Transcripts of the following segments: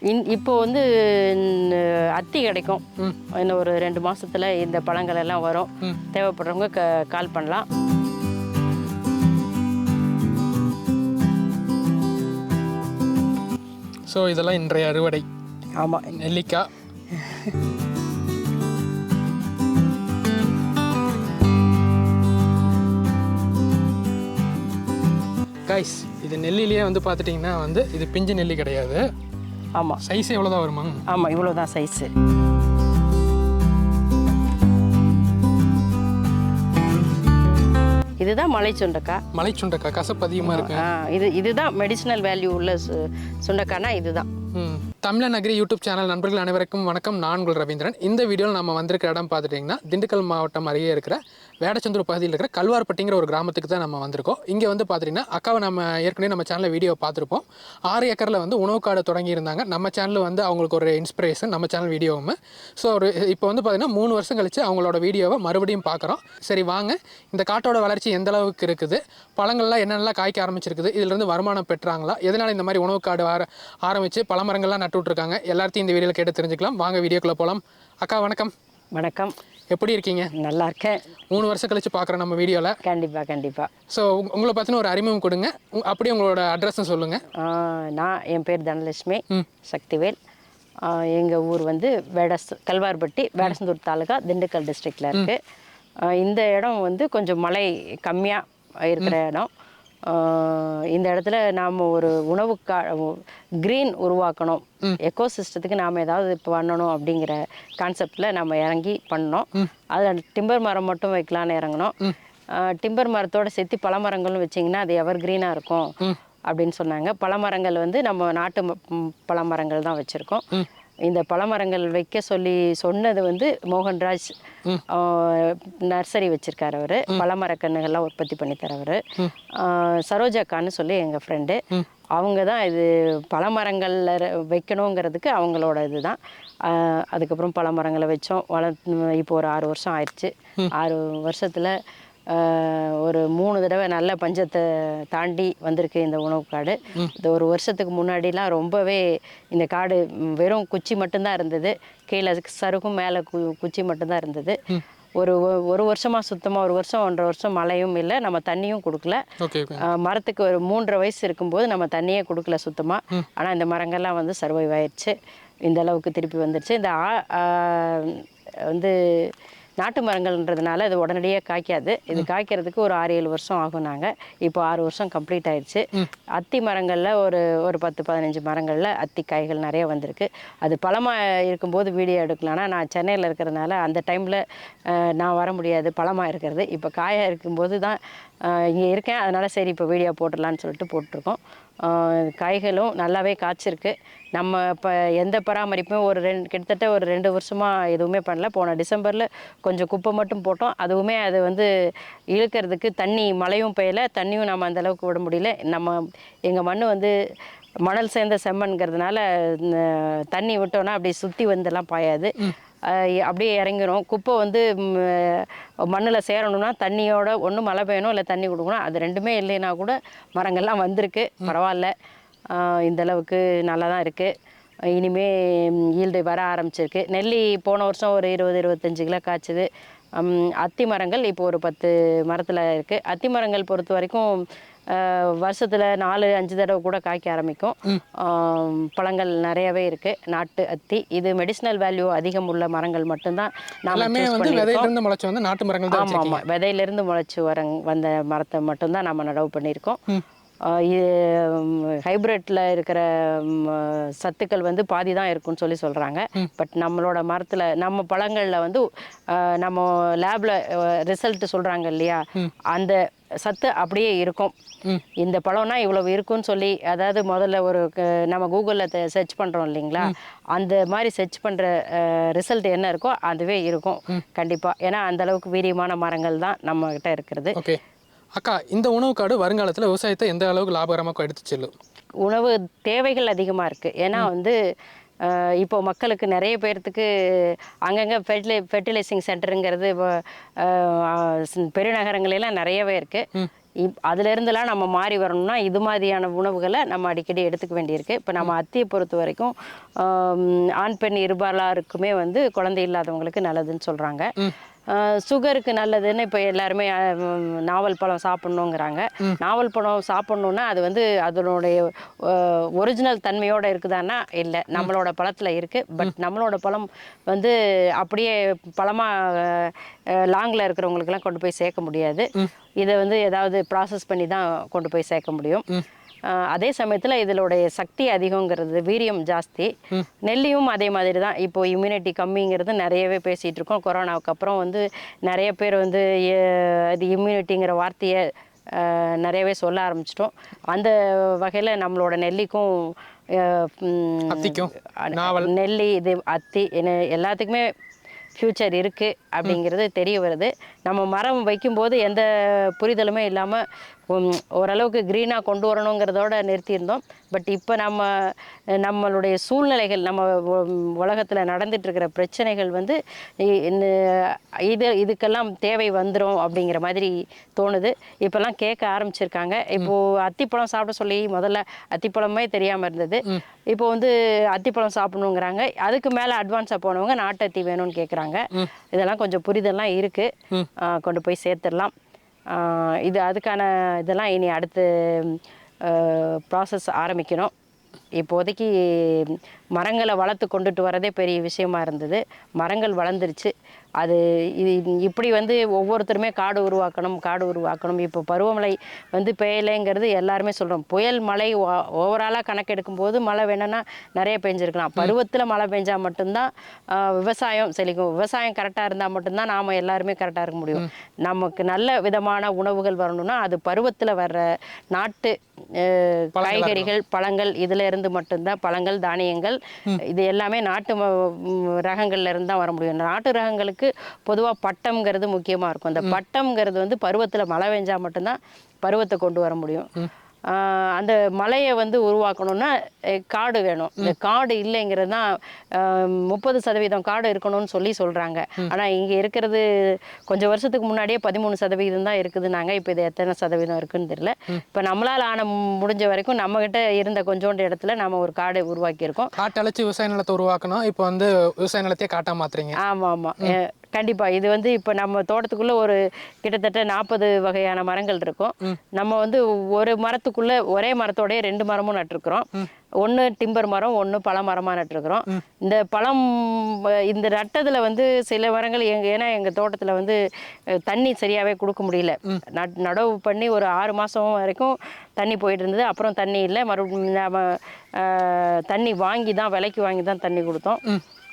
இப்போ வந்து அத்தி கிடைக்கும். இன்னும் ஒரு 2 மாசத்துல இந்த பழங்கள் எல்லாம் வரும். தேவைப்படுறவங்க கால் பண்ணலாம். ஸோ இதெல்லாம் இன்றைய அறுவடை. ஆமாம், நெல்லிக்காய். கைஸ், இது நெல்லிலேயே வந்து பார்த்துட்டிங்கன்னா வந்து இது பிஞ்சு நெல்லி கிடையாது. ஆமாம், சைஸ் எவ்வளோதான் வருமா? ஆமாம், இவ்வளோ தான் சைஸு. இதுதான் மலை சுண்டைக்காய். மலை சுண்டைக்காய் கசப்பு அதிகமாக இருக்கு. இதுதான் மெடிசினல் வேல்யூ உள்ள சுண்டைக்காய்னா இதுதான். தமிழன் அக்ரி யூடியூப் சேனல் நண்பர்கள் அனைவருக்கும் வணக்கம். நான் உங்கள் ரவீந்திரன். இந்த வீடியோவில் நம்ம வந்திருக்கிற இடம் பார்த்துட்டிங்கன்னா திண்டுக்கல் மாவட்டம் அருகே இருக்கிற வேடச்சந்தூர் பகுதியில் இருக்கிற கல்வார்பட்டிங்கிற ஒரு கிராமத்துக்கு தான் நம்ம வந்திருக்கோம். இங்கே வந்து பார்த்துட்டிங்கன்னா அக்காவை நம்ம ஏற்கனவே நம்ம சேனலில் வீடியோ பார்த்துருப்போம். 6 ஏக்கரில் வந்து உணவு காடு தொடங்கியிருந்தாங்க. நம்ம சேனலில் வந்து அவங்களுக்கு ஒரு இன்ஸ்பிரேஷன், நம்ம சேனல் வீடியோவும். ஸோ இப்போ வந்து பார்த்திங்கன்னா 3 வருஷம் கழித்து அவங்களோட வீடியோவை மறுபடியும் பார்க்குறோம். சரி வாங்க, இந்த காட்டோட வளர்ச்சி எந்த அளவுக்கு இருக்குது, பழங்கள்லாம் என்னென்னலாம் காய்க்க ஆரம்பிச்சிருக்குது, இதிலிருந்து வருமானம் பெற்றாங்களா, எதனால் இந்த மாதிரி உணவு காடு ஆரம்பித்து பல மரங்கள்லாம் நட்டு விட்ருக்காங்க, எல்லாத்தையும் இந்த வீடியோவில் கேட்டு தெரிஞ்சுக்கலாம். வாங்க வீடியோக்குள்ளே போகலாம். அக்கா வணக்கம். வணக்கம். எப்படி இருக்கீங்க? நல்லா இருக்கேன். 3 வருஷம் கழிச்சு பார்க்குறேன் நம்ம வீடியோவில். கண்டிப்பாக. ஸோ உங்களை பற்றின ஒரு அறிமுகம் கொடுங்க, அப்படியே உங்களோட அட்ரஸும் சொல்லுங்கள். என் பேர் தனலட்சுமி சக்திவேல். எங்கள் ஊர் வந்து கல்வார்பட்டி, வேடசந்தூர் தாலுகா, திண்டுக்கல் டிஸ்ட்ரிக்டில் இருக்குது. இந்த இடம் வந்து கொஞ்சம் மழை கம்மியாக இருக்கிற இடம். இந்த இடத்துல நாம் ஒரு க்ரீன் உருவாக்கணும், எக்கோசிஸ்டத்துக்கு நாம் ஏதாவது பண்ணணும் அப்படிங்கிற கான்செப்டில் நம்ம இறங்கி பண்ணோம். அதில் டிம்பர் மரம் மட்டும் வைக்கலான்னு இறங்கினோம். டிம்பர் மரத்தோடு சேர்த்து பல மரங்களும் வச்சிங்கன்னா அது எவர் க்ரீனாக இருக்கும் அப்படின்னு சொன்னாங்க. பழமரங்கள் வந்து நம்ம நாட்டு பழமரங்கள் தான் வச்சுருக்கோம். இந்த பழமரங்கள் வைக்க சொன்னது வந்து மோகன்ராஜ் நர்சரி வச்சுருக்கார். அவர் பழமரக்கன்றுகள்லாம் உற்பத்தி பண்ணி தரவர். சரோஜாக்கான்னு சொல்லி எங்கள் ஃப்ரெண்டு, அவங்க தான் இது பழமரங்களில் வைக்கணுங்கிறதுக்கு அவங்களோட இது தான். அதுக்கப்புறம் பழமரங்களை வச்சோம், இப்போ ஒரு 6 வருஷம் ஆயிடுச்சு. 6 வருஷத்தில் ஒரு 3 தடவை நல்ல பஞ்சத்தை தாண்டி வந்திருக்கு இந்த உணவு காடு. இந்த ஒரு வருஷத்துக்கு முன்னாடிலாம் ரொம்பவே இந்த காடு வெறும் குச்சி மட்டும்தான் இருந்தது, கீழே சருகும் மேலே குச்சி மட்டும்தான் இருந்தது. ஒரு வருஷமாக சுத்தமாக, 1 வருஷம் 1.5 வருஷம் மழையும் இல்லை, நம்ம தண்ணியும் கொடுக்கல. மரத்துக்கு ஒரு 3.5 வயசு இருக்கும்போது நம்ம தண்ணியே கொடுக்கல சுத்தமாக. ஆனால் இந்த மரங்கள்லாம் வந்து சர்வைவ் ஆயிடுச்சு, இந்த அளவுக்கு திருப்பி வந்துடுச்சு. இந்த வந்து நாட்டு மரங்கள்ன்றதுனால அது உடனடியாக காய்க்காது. இது காய்க்கிறதுக்கு ஒரு 6-7 வருஷம் ஆகும். நாங்கள் இப்போ 6 வருஷம் கம்ப்ளீட் ஆயிடுச்சு. அத்தி மரங்களில் ஒரு 10-15 மரங்களில் அத்தி காய்கள் நிறைய வந்திருக்கு. அது பழமாக இருக்கும்போது வீடியோ எடுக்கலான்னா நான் சென்னையில் இருக்கிறதுனால அந்த டைமில் நான் வர முடியாது, பழமாக இருக்கிறது. இப்போ காயாக இருக்கும்போது தான் இங்கே இருக்கேன், அதனால் சரி இப்போ வீடியோ போட்டுடலான்னு சொல்லிட்டு போட்டிருக்கோம். காய்களும் நல்லாவே காய்ச்சிருக்கு. நம்ம இப்போ எந்த பராமரிப்பும் கிட்டத்தட்ட ஒரு 2 வருஷமாக எதுவுமே பண்ணல. போன டிசம்பரில் கொஞ்சம் குப்பை மட்டும் போட்டோம். அதுவுமே அது வந்து இழுக்கிறதுக்கு மழையும் பெய்யலை, தண்ணியும் நம்ம அந்தளவுக்கு விட முடியல. எங்கள் மண் வந்து மணல் சேர்ந்த செம்மண்கிறதுனால தண்ணி விட்டோன்னா அப்படியே சுற்றி வந்தெல்லாம் பாயாது, அப்படியே இறங்கிரும். குப்பை வந்து மண்ணில் சேரணும்னா தண்ணியோட ஒன்று மழை பெய்யணும், இல்லை தண்ணி கொடுக்கணும். அது ரெண்டுமே இல்லைன்னா கூட மரங்கள்லாம் வந்திருக்கு, பரவாயில்ல, இந்தளவுக்கு நல்லா தான் இருக்குது. இனிமே ஈல்டு வர ஆரம்பிச்சிருக்கு. நெல்லி போன வருஷம் ஒரு 20-25 கிலோ காய்ச்சிது. அத்தி மரங்கள் இப்போ ஒரு 10 மரத்தில் இருக்குது. அத்தி மரங்கள் பொறுத்த வரைக்கும் வருஷத்தில் 4-5 தடவை கூட காய்க்க ஆரம்பிக்கும். பழங்கள் நிறையவே இருக்குது. நாட்டு அத்தி இது மெடிசினல் வேல்யூ அதிகம் உள்ள மரங்கள் மட்டும்தான். ஆமாம், விதையிலிருந்து முளைச்சி வந்த மரத்தை மட்டும்தான் நம்ம நடவு பண்ணியிருக்கோம். ஹைப்ரிட்டில் இருக்கிற சத்துக்கள் வந்து பாதி தான் இருக்குன்னு சொல்கிறாங்க. பட் நம்மளோட மரத்தில், நம்ம பழங்களில் வந்து நம்ம லேபில் ரிசல்ட் சொல்கிறாங்க இல்லையா, அந்த சத்து அப்படியே இருக்கும். இந்த பழம்னா இவ்வளவு இருக்குன்னு சொல்லி, அதாவது முதல்ல நம்ம கூகுளில் சர்ச் பண்ணுறோம் இல்லைங்களா, அந்த மாதிரி சர்ச் பண்ணுற ரிசல்ட் என்ன இருக்கோ அதுவே இருக்கும் கண்டிப்பாக. ஏன்னா அந்தளவுக்கு வீரியமான மரங்கள் தான் நம்மக்கிட்ட இருக்கிறது. அக்கா, இந்த உணவு காடு வருங்காலத்தில் விவசாயத்தை எந்த அளவுக்கு லாபகரமாக எடுத்து செல்லும்? உணவு தேவைகள் அதிகமாக இருக்குது. ஏன்னா வந்து இப்போ மக்களுக்கு நிறைய பேர்த்துக்கு அங்கங்கே ஃபெர்டிலைசிங் சென்டருங்கிறது பெருநகரங்களெல்லாம் நிறையவே இருக்குது. அதுலேருந்துலாம் நம்ம மாறி வரணும்னா இது மாதிரியான உணவுகளை நம்ம அடிக்கடி எடுத்துக்க வேண்டியிருக்கு. இப்போ நம்ம அத்தியை பொறுத்த வரைக்கும் ஆண் பெண் இருபாலாருக்குமே வந்து குழந்தை இல்லாதவங்களுக்கு நல்லதுன்னு சொல்கிறாங்க. சுகருக்கு நல்லதுன்னு இப்போ எல்லாருமே நாவல் பழம் சாப்பிட்ணுங்கிறாங்க. நாவல் பழம் சாப்பிட்ணுன்னா அது வந்து அதனுடைய ஒரிஜினல் தன்மையோடு இருக்குதான்னா இல்லை, நம்மளோட பழத்தில் இருக்குது. பட் நம்மளோட பழம் வந்து அப்படியே பழமாக லாங்கில் இருக்கிறவங்களுக்கெல்லாம் கொண்டு போய் சேர்க்க முடியாது. இதை வந்து ஏதாவது ப்ராசஸ் பண்ணி தான் கொண்டு போய் சேர்க்க முடியும். அதே சமயத்தில் இதனுடைய சக்தி அதிகங்கிறது, வீரியம் ஜாஸ்தி. நெல்லியும் அதே மாதிரி தான். இப்போது இம்யூனிட்டி கம்மிங்கிறது நிறையவே பேசிகிட்டு இருக்கோம். கொரோனாவுக்கு அப்புறம் வந்து நிறைய பேர் வந்து அது இம்யூனிட்டிங்கிற வார்த்தையை நிறையவே சொல்ல ஆரம்பிச்சிட்டோம். அந்த வகையில் நம்மளோட நெல்லிக்கும் நெல்லி இது அத்தி எல்லாத்துக்குமே ஃப்யூச்சர் இருக்குது அப்படிங்கிறது தெரிய வருது. நம்ம மரம் வைக்கும்போது எந்த புரிதலுமே இல்லாமல் ஓரளவுக்கு க்ரீனாக கொண்டு வரணுங்கிறதோட நிறுத்தியிருந்தோம். பட் இப்போ நம்மளுடைய சூழ்நிலைகள், நம்ம உலகத்தில் நடந்துகிட்ருக்கிற பிரச்சனைகள் வந்து இதுக்கெல்லாம் தேவை வந்துடும் அப்படிங்கிற மாதிரி தோணுது. இப்போல்லாம் கேட்க ஆரம்பிச்சிருக்காங்க. இப்போது அத்திப்பழம் சாப்பிட சொல்லி முதல்ல அத்திப்பழமே தெரியாமல் இருந்தது. இப்போ வந்து அத்திப்பழம் சாப்பிடணுங்கிறாங்க. அதுக்கு மேலே அட்வான்ஸாக போனவங்க நாட்டு அத்தி வேணும்னு கேட்குறாங்க. இதெல்லாம் கொஞ்சம் புரிதல்லாம் இருக்குது, கொண்டு போய் சேர்த்துடலாம். அதுக்கான இதெல்லாம் இனி அடுத்து ப்ராசஸ் ஆரம்பிக்கணும். இப்போதைக்கு மரங்களை வளர்த்து கொண்டுட்டு வரதே பெரிய விஷயமா இருந்தது. மரங்கள் வளர்ந்துருச்சு. அது இப்படி வந்து ஒவ்வொருத்தருமே காடு உருவாக்கணும். இப்போ பருவமழை வந்து பெய்யலைங்கிறது எல்லாருமே சொல்கிறோம். புயல் மழை ஓவராலாக கணக்கெடுக்கும் போது மழை வேணும்னா நிறைய பெஞ்சிருக்கலாம். பருவத்தில் மழை பெஞ்சால் மட்டும்தான் விவசாயம் செழிக்கும். விவசாயம் கரெக்டாக இருந்தால் மட்டும்தான் நாம் எல்லாருமே கரெக்டாக இருக்க முடியும். நமக்கு நல்ல விதமான உணவுகள் வரணும்னா அது பருவத்தில் வர்ற நாட்டு காய்கறிகள், பழங்கள், இதில் இருந்து மட்டும்தான். பழங்கள், தானியங்கள் இது எல்லாமே நாட்டு ரகங்கள்ல இருந்து தான் வர முடியும். நாட்டு ரகங்களுக்கு பொதுவாக பட்டம்ங்கிறது முக்கியமாக இருக்கும். அந்த பட்டம்ங்கிறது வந்து பருவத்தில் மழை பெஞ்சால் மட்டும்தான் பருவத்தை கொண்டு வர முடியும். அந்த மலையை வந்து உருவாக்கணும்னா காடு வேணும். இந்த காடு இல்லைங்கிறது தான் 30% காடு இருக்கணும்னு சொல்கிறாங்க. ஆனால் இங்கே இருக்கிறது கொஞ்சம் வருஷத்துக்கு முன்னாடியே 13% தான் இருக்குதுன்னாங்க. இப்போ இது எத்தனை சதவீதம் இருக்குன்னு தெரியல. இப்போ நம்மளால் முடிஞ்ச வரைக்கும் நம்மகிட்ட இருந்த கொஞ்சோண்டு இடத்துல நம்ம ஒரு காடு உருவாக்கியிருக்கோம். காட்டை அழைச்சி விவசாய நிலத்தை உருவாக்கணும். இப்போ வந்து விவசாய நிலத்தையே காட்டாக மாத்துறீங்க. ஆமாம். கண்டிப்பாக இது வந்து இப்போ நம்ம தோட்டத்துக்குள்ளே ஒரு கிட்டத்தட்ட 40 வகையான மரங்கள் இருக்கும். நம்ம வந்து ஒரு மரத்துக்குள்ளே ஒரே மரத்தோடைய 2 மரமும் நட்டுருக்குறோம். ஒன்று டிம்பர் மரம், ஒன்று பழ மரமாக நட்டுருக்குறோம். இந்த பழம் இந்த நட்டதில் வந்து சில மரங்கள் ஏன்னா எங்கள் தோட்டத்தில் வந்து தண்ணி சரியாகவே கொடுக்க முடியல. நடவு பண்ணி ஒரு 6 மாதம் வரைக்கும் தண்ணி போயிட்டு இருந்தது. அப்புறம் தண்ணி இல்லை. மறுபடியும் நம்ம தண்ணி விலைக்கு வாங்கி தான் தண்ணி கொடுத்தோம்.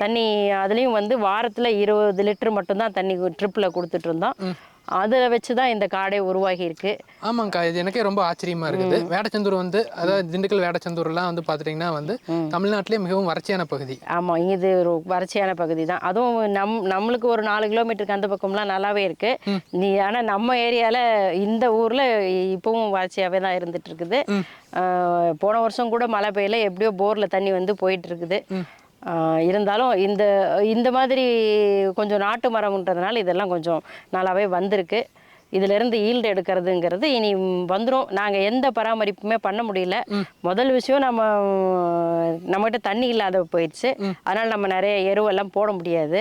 தண்ணி அதுலேயும் வந்து வாரத்தில் 20 லிட்டர் மட்டும்தான் தண்ணி ட்ரிப்பில் கொடுத்துட்டு இருந்தோம். அதில் வச்சு தான் இந்த காடே உருவாகி இருக்கு. ஆமாங்கக்கா, இது எனக்கே ரொம்ப ஆச்சரியமா இருக்குது. வேடச்சந்தூர் வந்து, அதாவது திண்டுக்கல் வேடச்சந்தூர்லாம் வந்து பார்த்துட்டிங்கன்னா வந்து தமிழ்நாட்டிலே மிகவும் வறட்சியான பகுதி. ஆமாம், இது ஒரு வறட்சியான பகுதி தான். அதுவும் நம்மளுக்கு ஒரு 4 கிலோமீட்டருக்கு அந்த பக்கம்லாம் நல்லாவே இருக்கு. ஆனால் நம்ம ஏரியாவில் இந்த ஊரில் இப்பவும் வறட்சியாகவே தான் இருந்துட்டு இருக்குது. போன வருஷம் கூட மழை பெய்யல, எப்படியோ போரில் தண்ணி வந்து போயிட்டு இருக்குது. இருந்தாலும் இந்த மாதிரி கொஞ்சம் நாட்டு மரம்ன்றதுனால இதெல்லாம் கொஞ்சம் நல்லாவே வந்திருக்கு. இதிலேருந்து ஈல்டு எடுக்கிறதுங்கிறது இனி வந்துடும். நாங்கள் எந்த பராமரிப்புமே பண்ண முடியல. முதல் விஷயம் நம்மகிட்ட தண்ணி இல்லாத போயிடுச்சு. அதனால் நம்ம நிறைய எருவெல்லாம் போட முடியாது.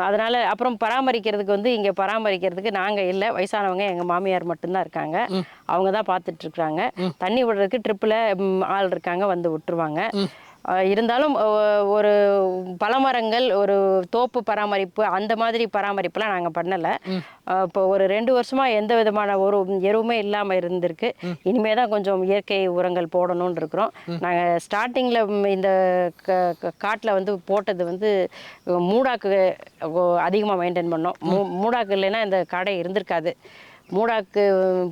அதனால் அப்புறம் பராமரிக்கிறதுக்கு வந்து இங்கே பராமரிக்கிறதுக்கு நாங்கள் இல்லை, வயசானவங்க எங்கள் மாமியார் மட்டும்தான் இருக்காங்க. அவங்க தான் பார்த்துட்ருக்குறாங்க. தண்ணி விடுறதுக்கு ட்ரிப்பில் ஆள் இருக்காங்க, வந்து விட்டுருவாங்க. இருந்தாலும் ஒரு பழமரங்கள், ஒரு தோப்பு பராமரிப்பு, அந்த மாதிரி பராமரிப்புலாம் நாங்கள் பண்ணலை. இப்போ ஒரு 2 வருஷமாக எந்த விதமான ஒரு எருவுமே இல்லாமல் இருந்திருக்கு. இனிமே தான் கொஞ்சம் இயற்கை உரங்கள் போடணும்னு இருக்கிறோம். நாங்கள் ஸ்டார்டிங்கில் இந்த காட்டில் வந்து போட்டது வந்து மூடாக்கு அதிகமாக மெயின்டைன் பண்ணோம். மூடாக்கு இல்லைன்னா இந்த காடை இருந்திருக்காது. மூடாக்கு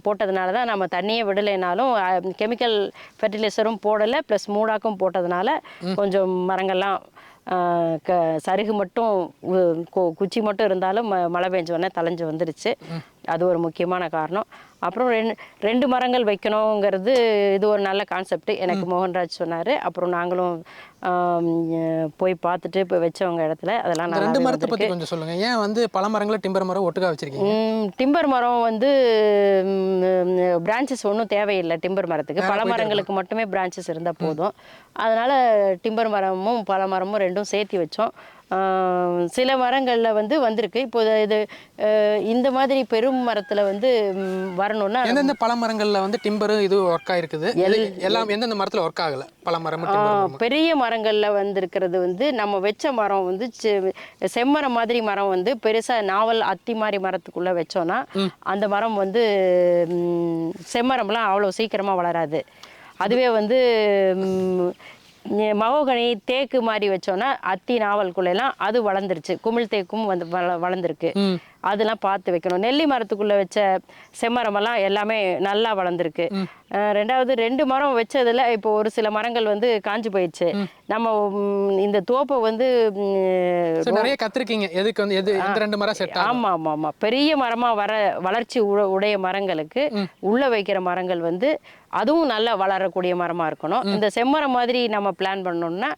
போட்டதுனால தான் நம்ம தண்ணியே விடலைனாலும் கெமிக்கல் ஃபெர்டிலைசரும் போடலை, ப்ளஸ் மூடாக்கும் போட்டதுனால கொஞ்சம் மரங்கள்லாம் சருகு மட்டும் குச்சி மட்டும் இருந்தாலும் மழை பெஞ்சோடனே தளைஞ்சு வந்துடுச்சு. அது ஒரு முக்கியமான காரணம். அப்புறம் ரெண்டு மரங்கள் வைக்கணுங்கிறது இது ஒரு நல்ல கான்செப்ட். எனக்கு மோகன்ராஜ் சொன்னார். அப்புறம் நாங்களும் போய் பார்த்துட்டு இப்போ வச்சவங்க இடத்துல அதெல்லாம் இந்த 2 நல்லா மரத்தை பற்றி கொஞ்சம் சொல்லுங்கள். ஏன் வந்து பல மரங்களை டிம்பர் மரம் ஒட்டுக்கா வச்சிருக்கீங்க? டிம்பர் மரம் வந்து பிரான்ச்சஸ் ஒன்றும் தேவையில்லை டிம்பர் மரத்துக்கு. பல மரங்களுக்கு மட்டுமே பிரான்ச்சஸ் இருந்தால் போதும். அதனால் டிம்பர் மரமும் பல மரமும் ரெண்டும் சேர்த்து வச்சோம். சில மரங்களில் வந்து வந்திருக்கு. இப்போ இது இந்த மாதிரி பெரும் மரத்தில் வந்து வரணும்னா எந்தெந்த பல மரங்களில் வந்து டிம்பரு இது ஒர்க் ஆகிருக்குது, எல்லாம் எந்தெந்த மரத்தில் ஒர்க் ஆகலை? பல மரம் பெரிய மரங்களில் வந்திருக்கிறது வந்து நம்ம வச்ச மரம் வந்து செம்மரம் மாதிரி மரம் வந்து பெருசாக நாவல் அத்தி மாதிரி மரத்துக்குள்ளே வச்சோன்னா அந்த மரம் வந்து செம்மரம்லாம் அவ்வளோ சீக்கிரமாக வளராது. அதுவே வந்து மகோகனி தேக்கு மாதிரி வச்சோன்னா அத்தி நாவல்குள்ளெல்லாம் அது வளர்ந்துருச்சு. குமிழ் தேக்கும் வந்து வளர்ந்துருக்கு. அதெல்லாம் பார்த்து வைக்கணும். நெல்லி மரத்துக்குள்ளே வச்ச செம்மரமெல்லாம் எல்லாமே நல்லா வளர்ந்துருக்கு. ரெண்டாவது 2 மரம் வச்சதில் இப்போ ஒரு சில மரங்கள் வந்து காஞ்சி போயிடுச்சு. நம்ம இந்த தோப்பை வந்து நிறைய கத்திருக்கீங்க. எதுக்கு வந்து எது இந்த 2 மரம் செட்? ஆமாம் ஆமாம் ஆமாம். பெரிய மரமாக வளர்ச்சி உடைய மரங்களுக்கு உள்ளே வைக்கிற மரங்கள் வந்து அதுவும் நல்லா வளரக்கூடிய மரமாக இருக்கணும். இந்த செம்மரம் மாதிரி நம்ம பிளான் பண்ணோம்னா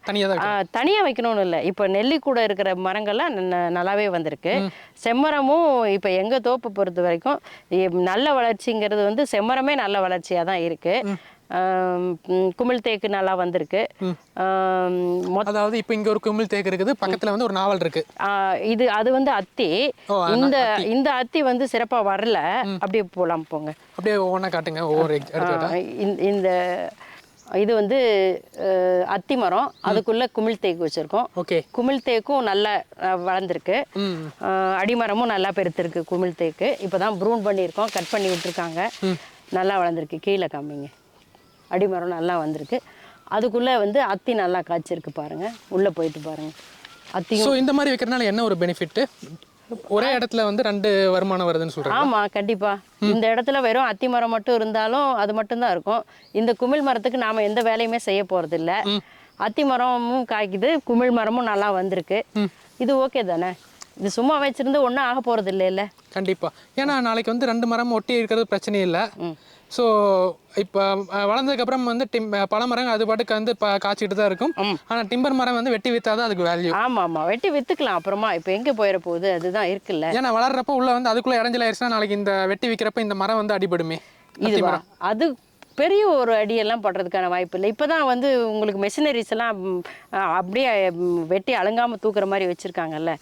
தனியாக வைக்கணும்னு இல்லை. இப்போ நெல்லி கூட இருக்கிற மரங்கள்லாம் நல்லாவே வந்திருக்கு. செம்மரமும் இப்போ எங்கள் தோப்பை பொறுத்த வரைக்கும் நல்ல வளர்ச்சிங்கிறது வந்து செம்மரமே நல்ல வளர்ச்சியாக தான் இருக்குது. குமிழ் தேக்கு நல்லா வந்திருக்கு. அதாவது இப்போ இங்கே ஒரு குமிழ் தேக்கு இருக்குது, பக்கத்தில் வந்து ஒரு நாவல் இருக்கு. அது வந்து அத்தி. இந்த அத்தி வந்து சிறப்பாக வரல. அப்படியே போகலாம் போங்க. அப்படியே ஒவ்வொன்றா காட்டுங்க. ஒவ்வொரு இந்த இது வந்து அத்தி மரம், அதுக்குள்ள குமிழ் தேக்கு வச்சிருக்கோம். ஓகே. குமிழ் தேக்கும் நல்லா வளர்ந்துருக்கு. அடிமரமும் நல்லா பெருத்திருக்கு குமிழ் தேக்கு. இப்போதான் ப்ரூன் பண்ணியிருக்கோம், கட் பண்ணி விட்டுருக்காங்க. நல்லா வளர்ந்துருக்கு. கீழே காமிங்க. அடிமரம் நல்லா வந்திருக்கு. அதுக்குள்ளே வந்து அத்தி நல்லா காய்ச்சிருக்கு பாருங்க. உள்ளே போயிட்டு பாருங்க. அத்தி இந்த மாதிரி வைக்கிறதுனால என்ன ஒரு பெனிஃபிட்? ஒரே இடத்துல வந்து 2 வருமானம் வருதுன்னு சொல்றாங்க. ஆமா, கண்டிப்பா. இந்த இடத்துல வெறும் அத்தி மரம் மட்டும் இருந்தாலும் அது மட்டும்தான் இருக்கும். இந்த குமிழ் மரத்துக்கு நாம எந்த வேலையுமே செய்ய போறது இல்ல. அத்தி மரமும் காய்க்குது, குமிழ் மரமும் நல்லா வந்திருக்கு. இது ஓகே தானே? இது சும்மா வச்சிருந்து ஒன்றும் ஆக போறது இல்லைல்ல? கண்டிப்பா. ஏன்னா நாளைக்கு வந்து 2 மரம் ஒட்டி இருக்கிறது பிரச்சனை இல்லை. ஸோ இப்போ வளர்ந்ததுக்கப்புறம் வந்து பல மரங்கள் அது பாட்டுக்கு வந்து காய்ச்சிட்டு தான் இருக்கும். ஆனால் டிம்பர் மரம் வந்து வெட்டி வித்தாதான் அதுக்கு வேல்யூ. ஆமாம் ஆமாம், வெட்டி விற்றுக்கலாம். அப்புறமா இப்போ எங்கே போயிட போகுது, அதுதான் இருக்குல்ல. ஏன்னா வளர்றப்ப உள்ள வந்து அதுக்குள்ளே இடைஞ்சல் ஆயிடுச்சுன்னா நாளைக்கு இந்த வெட்டி விற்கிறப்ப இந்த மரம் வந்து அடிபடுமே. இதுவா? அது பெரிய ஒரு அடியெல்லாம் படுறதுக்கான வாய்ப்பு இல்லை. இப்போ தான் வந்து உங்களுக்கு மெஷினரிஸ் எல்லாம் அப்படியே வெட்டி அலங்காமல் தூக்குற மாதிரி வச்சுருக்காங்கல்ல.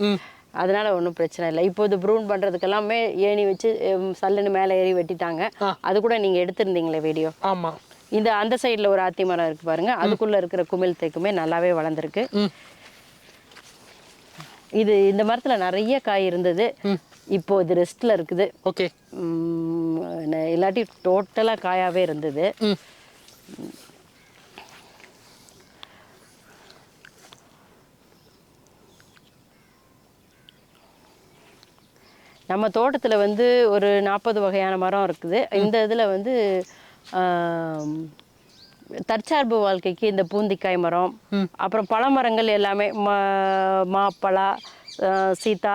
அதனால ஒன்றும் பிரச்சனை இல்லை. இப்போது ப்ரூன் பண்ணுறதுக்கெல்லாமே ஏணி வச்சு சல்லுன்னு மேலே ஏறி வெட்டிட்டாங்க. அது கூட நீங்கள் எடுத்திருந்தீங்களே வீடியோ. ஆமாம். அந்த சைடில் ஒரு அத்தி மரம் இருக்குது பாருங்க, அதுக்குள்ளே இருக்கிற குமிழ் தேக்குமே நல்லாவே வளர்ந்துருக்கு. இது இந்த மரத்தில் நிறைய காய் இருந்தது. இப்போ இது ரெஸ்ட்டில் இருக்குது. ஓகே. இல்லாட்டி டோட்டலாக காயாகவே இருந்தது. நம்ம தோட்டத்தில் வந்து ஒரு 40 வகையான மரம் இருக்குது. இந்த இதில் வந்து தற்சார்பு வாழ்க்கைக்கு இந்த பூந்திக்காய் மரம், அப்புறம் பழ மரங்கள் எல்லாமே மாப்பழா, சீதா,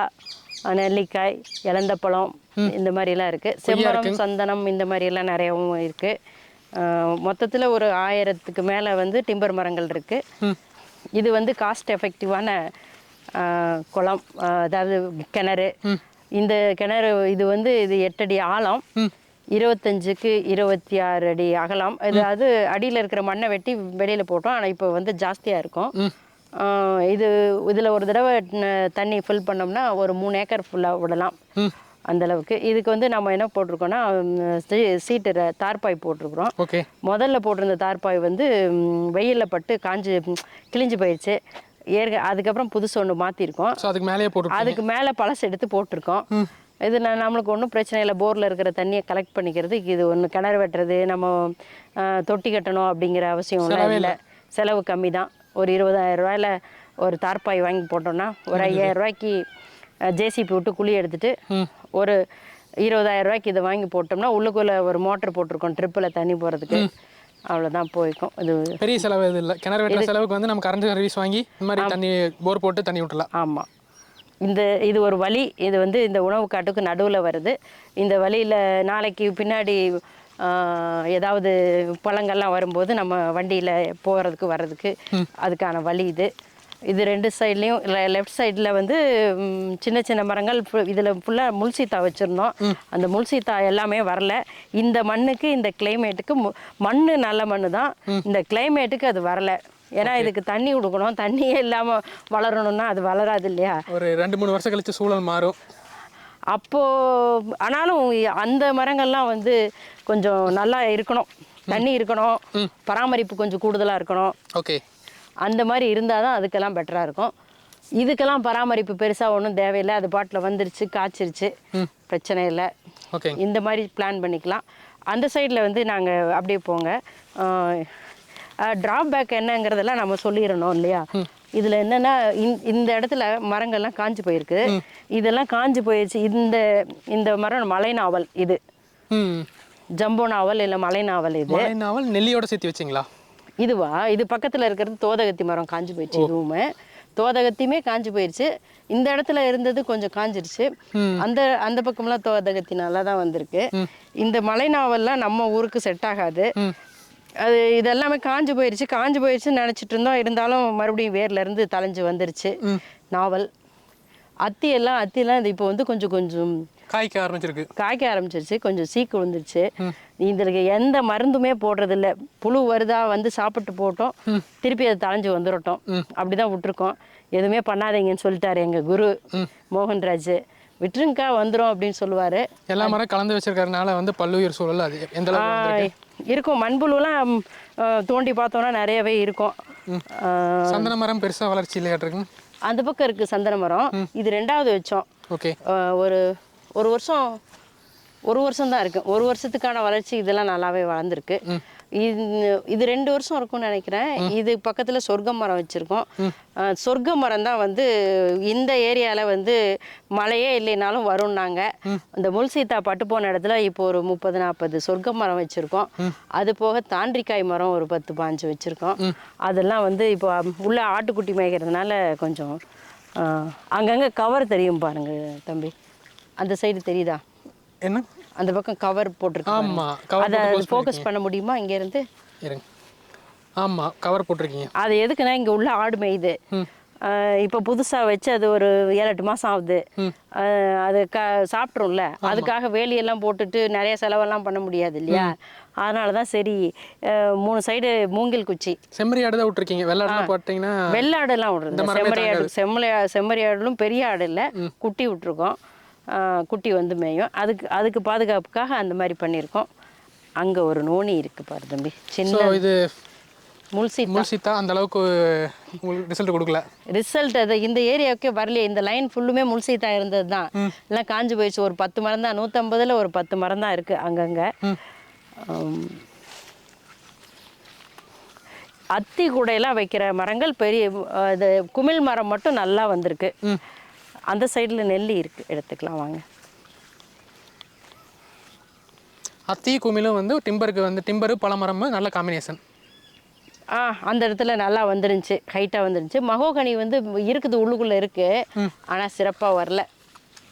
நெல்லிக்காய், இலந்தப்பழம், இந்த மாதிரிலாம் இருக்குது. செம்மரம், சந்தனம், இந்த மாதிரியெல்லாம் நிறையவும் இருக்குது. மொத்தத்தில் ஒரு 1000க்கு மேலே வந்து டிம்பர் மரங்கள் இருக்குது. இது வந்து காஸ்ட் எஃபெக்டிவான குளம், அதாவது கிணறு. இந்த கிணறு இது வந்து இது 8 அடி ஆழம், 25க்கு 26 அடி அகலம். அதாவது அடியில் இருக்கிற மண்ணை வெட்டி வெளியில் போட்டோம். ஆனால் இப்போ வந்து ஜாஸ்தியாக இருக்கும். இதில் ஒரு தடவை தண்ணி ஃபில் பண்ணோம்னா ஒரு 3 ஏக்கர் ஃபுல்லாக விடலாம் அந்தளவுக்கு. இதுக்கு வந்து நம்ம என்ன போட்டிருக்கோன்னா சீட்டு தார்பாய் போட்டிருக்கிறோம். ஓகே. முதல்ல போட்டிருந்த தார்பாய் வந்து வெயிலில் பட்டு கிழிஞ்சு போயிடுச்சு. அதுக்கப்புறம் புதுசு ஒன்று மாற்றிருக்கோம். அதுக்கு மேலே பழசு எடுத்து போட்டிருக்கோம். இது நம்மளுக்கு ஒன்றும் பிரச்சனை இல்லை. போரில் இருக்கிற தண்ணியை கலெக்ட் பண்ணிக்கிறது. இது ஒன்று கிணறு வெட்டுறது, நம்ம தொட்டி கட்டணும் அப்படிங்கிற அவசியம் இல்லை. செலவு கம்மி தான். ஒரு 20,000 ரூபாயில் ஒரு தார்பாய் வாங்கி போட்டோம்னா ஒரு 5,000 ரூபாய்க்கு ஜேசிபி விட்டு குழி எடுத்துட்டு ஒரு 20,000 ரூபாய்க்கு இதை வாங்கி போட்டோம்னா உள்ளுக்குள்ளே ஒரு மோட்டர் போட்டிருக்கோம் ட்ரிப்பில் தண்ணி போகிறதுக்கு. அவ்வளோதான் போய்க்கும். இது பெரிய செலவு இது இல்லை. கிணறு வெட்டுற செலவுக்கு வந்து நம்ம கரண்ட் சர்வீஸ் வாங்கி இந்த மாதிரி தண்ணி போர் போட்டு தண்ணி விட்டலாம். ஆமாம். இது ஒரு வழி. இது வந்து இந்த உணவு காட்டுக்கு நடுவில் வருது. இந்த வழியில் நாளைக்கு பின்னாடி ஏதாவது பழங்கள்லாம் வரும்போது நம்ம வண்டியில் போகிறதுக்கு வர்றதுக்கு அதுக்கான வழி இது. இது 2 சைட்லேயும் லெஃப்ட் சைடில் வந்து சின்ன சின்ன மரங்கள், இதில் ஃபுல்லாக முல்சீத்தா வச்சுருந்தோம். அந்த முல்சீத்தா எல்லாமே வரல. இந்த மண்ணுக்கு, இந்த கிளைமேட்டுக்கு மண் நல்ல மண் தான், இந்த கிளைமேட்டுக்கு அது வரல. ஏன்னா இதுக்கு தண்ணி கொடுக்கணும், தண்ணியே இல்லாமல் வளரணும்னா அது வளராது இல்லையா. ஒரு 2-3 வருஷம் கழிச்சு சூழல் மாறும். அப்போது ஆனாலும் அந்த மரங்கள்லாம் வந்து கொஞ்சம் நல்லா இருக்கணும், தண்ணி இருக்கணும், பராமரிப்பு கொஞ்சம் கூடுதலாக இருக்கணும். ஓகே. அந்த மாதிரி இருந்தால் தான் அதுக்கெல்லாம் பெட்டராக இருக்கும். இதுக்கெல்லாம் பராமரிப்பு பெருசாக ஒன்றும் தேவையில்லை. அது பாட்டில் வந்துருச்சு, காய்ச்சிருச்சு, பிரச்சனை இல்லை. ஓகே. இந்த மாதிரி பிளான் பண்ணிக்கலாம். அந்த சைடில் வந்து நாங்கள் அப்படியே போங்க. ட்ராபேக் என்னங்கிறதெல்லாம் நம்ம சொல்லிடணும் இல்லையா. இதில் என்னென்னா இந்த இடத்துல மரங்கள்லாம் காஞ்சி போயிருக்கு. இதெல்லாம் காஞ்சி போயிடுச்சு. இந்த மரம் மலை நாவல், இது ஜம்போ நாவல் இல்லை மலை நாவல். இது மலை நாவல் நெல்லியோட சேர்த்து வச்சிங்களா? இதுவா? இது பக்கத்தில் இருக்கிறது தோதகத்தி மரம், காஞ்சி போயிடுச்சு. இதுவுமே தோதகத்தியுமே காஞ்சி போயிடுச்சு. இந்த இடத்துல இருந்தது கொஞ்சம் காஞ்சிருச்சு. அந்த பக்கம்லாம் தோதகத்தி நல்லா தான் வந்திருக்கு. இந்த மலை நாவல்லாம் நம்ம ஊருக்கு செட் ஆகாது. அது இதெல்லாமே காஞ்சி போயிடுச்சுன்னு நினச்சிட்டு இருந்தோம். இருந்தாலும் மறுபடியும் வேர்லேருந்து தளைஞ்சு வந்துருச்சு நாவல். அத்தியெல்லாம் இது இப்போ வந்து கொஞ்சம் காய்க்க ஆரம்பிச்சிருச்சு. கொஞ்சம் சீக்கு விழுந்துருச்சு. இதுக்கு எந்த மருந்துமே போடுறதில்ல. புழு வருதா வந்து சாப்பிட்டு போட்டோம், திருப்பி அது தளைஞ்சு வந்துடட்டும், அப்படிதான் விட்டுருக்கோம். எதுவுமே பண்ணாதீங்கன்னு சொல்லிட்டாரு எங்கள் குரு மோகன்ராஜ். விட்டுருங்கக்கா வந்துடும் அப்படின்னு சொல்லுவார். எல்லா மரம் கலந்து வச்சிருக்கறதுனால வந்து பல்லுயிர் சூழல் அது எந்த அளவுக்கு இருக்கும். மண்புழுலாம் தோண்டி பார்த்தோன்னா நிறையவே இருக்கும். சந்தன மரம் பெருசாக வளர்ச்சி இல்லையாட்டிருக்கும். அந்த பக்கம் இருக்குது சந்தன மரம். இது 2வது வச்சோம். ஓகே. ஒரு வருஷம் தான் இருக்குது. ஒரு வருஷத்துக்கான வளர்ச்சி இதெல்லாம் நல்லாவே வளர்ந்துருக்கு. இது 2 வருஷம் இருக்கும்னு நினைக்கிறேன். இது பக்கத்தில் சொர்க்க மரம் வச்சுருக்கோம். சொர்க்க மரம் தான் வந்து இந்த ஏரியாவில் வந்து மழையே இல்லைனாலும் வரும்னாங்க. இந்த முல்சீத்தா பட்டு போன இடத்துல இப்போ ஒரு 30-40 சொர்க்க மரம் வச்சுருக்கோம். அது போக தாண்டிக்காய் மரம் ஒரு 10-15 வச்சுருக்கோம். அதெல்லாம் வந்து இப்போ உள்ள ஆட்டுக்குட்டி மேய்க்கிறதுனால கொஞ்சம் அங்கங்கே கவர் தெரியும் பாருங்க தம்பி. அந்த சைடு தெரியுதா? என்ன? அந்த பக்கம் கவர் போட்டிருக்கோம். அதை ஃபோக்கஸ் பண்ண முடியுமா இங்கேருந்து? ஆமாம், கவர் போட்டிருக்கீங்க. அது எதுக்குன்னா இங்கே உள்ள ஆடு மேயுது. இப்போ புதுசாக வச்சு அது ஒரு 7-8 மாதம் ஆகுது. அது சாப்பிட்ரும்ல, அதுக்காக வேலியெல்லாம் போட்டுட்டு நிறைய செலவெல்லாம் பண்ண முடியாது இல்லையா. அதனால தான் சரி 3 சைடு மூங்கில் குச்சி. செம்மறி ஆடு தான் விட்டுருக்கீங்க. வெள்ளாடுலாம் போட்டிங்கன்னா வெள்ளாடுலாம் விட்ருங்க. செம்மறி ஆடுலும் பெரிய ஆடு இல்லை, குட்டி விட்டுருக்கோம். குட்டி வந்து மேயும். அதுக்கு பாதுகாப்புக்காக அந்த மாதிரி பண்ணியிருக்கோம். அங்கே ஒரு நோனி இருக்குது பாரு தம்பி, சின்ன. இது முல்சீத்தா அந்த அளவுக்கு உங்களுக்கு ரிசல்ட் கொடுக்கல. ரிசல்ட் அது இந்த ஏரியாவுக்கே வரலையே. இந்த லைன் ஃபுல்லுமே முல்சீத்தா இருந்தது தான். எல்லாம் காஞ்சி போயிடுச்சு. ஒரு 10 மரம் தான், 150ல் ஒரு 10 மரம் தான் இருக்குது அங்கங்கே. அத்தி கூடையெல்லாம் வைக்கிற மரங்கள் பெரிய, இது குமிழ் மரம் மட்டும் நல்லா வந்திருக்கு. அந்த சைடில் நெல்லி இருக்குது, எடுத்துக்கலாம் வாங்க. அத்தி குமிழும் வந்து டிம்பரு பழமரமும் நல்ல காம்பினேஷன். அந்த இடத்துல நல்லா வந்துருந்துச்சு, ஹைட்டாக வந்துருந்துச்சு. மகோகனி வந்து இருக்குது, உள்ளுக்குள்ளே இருக்குது, ஆனால் சிறப்பாக வரல.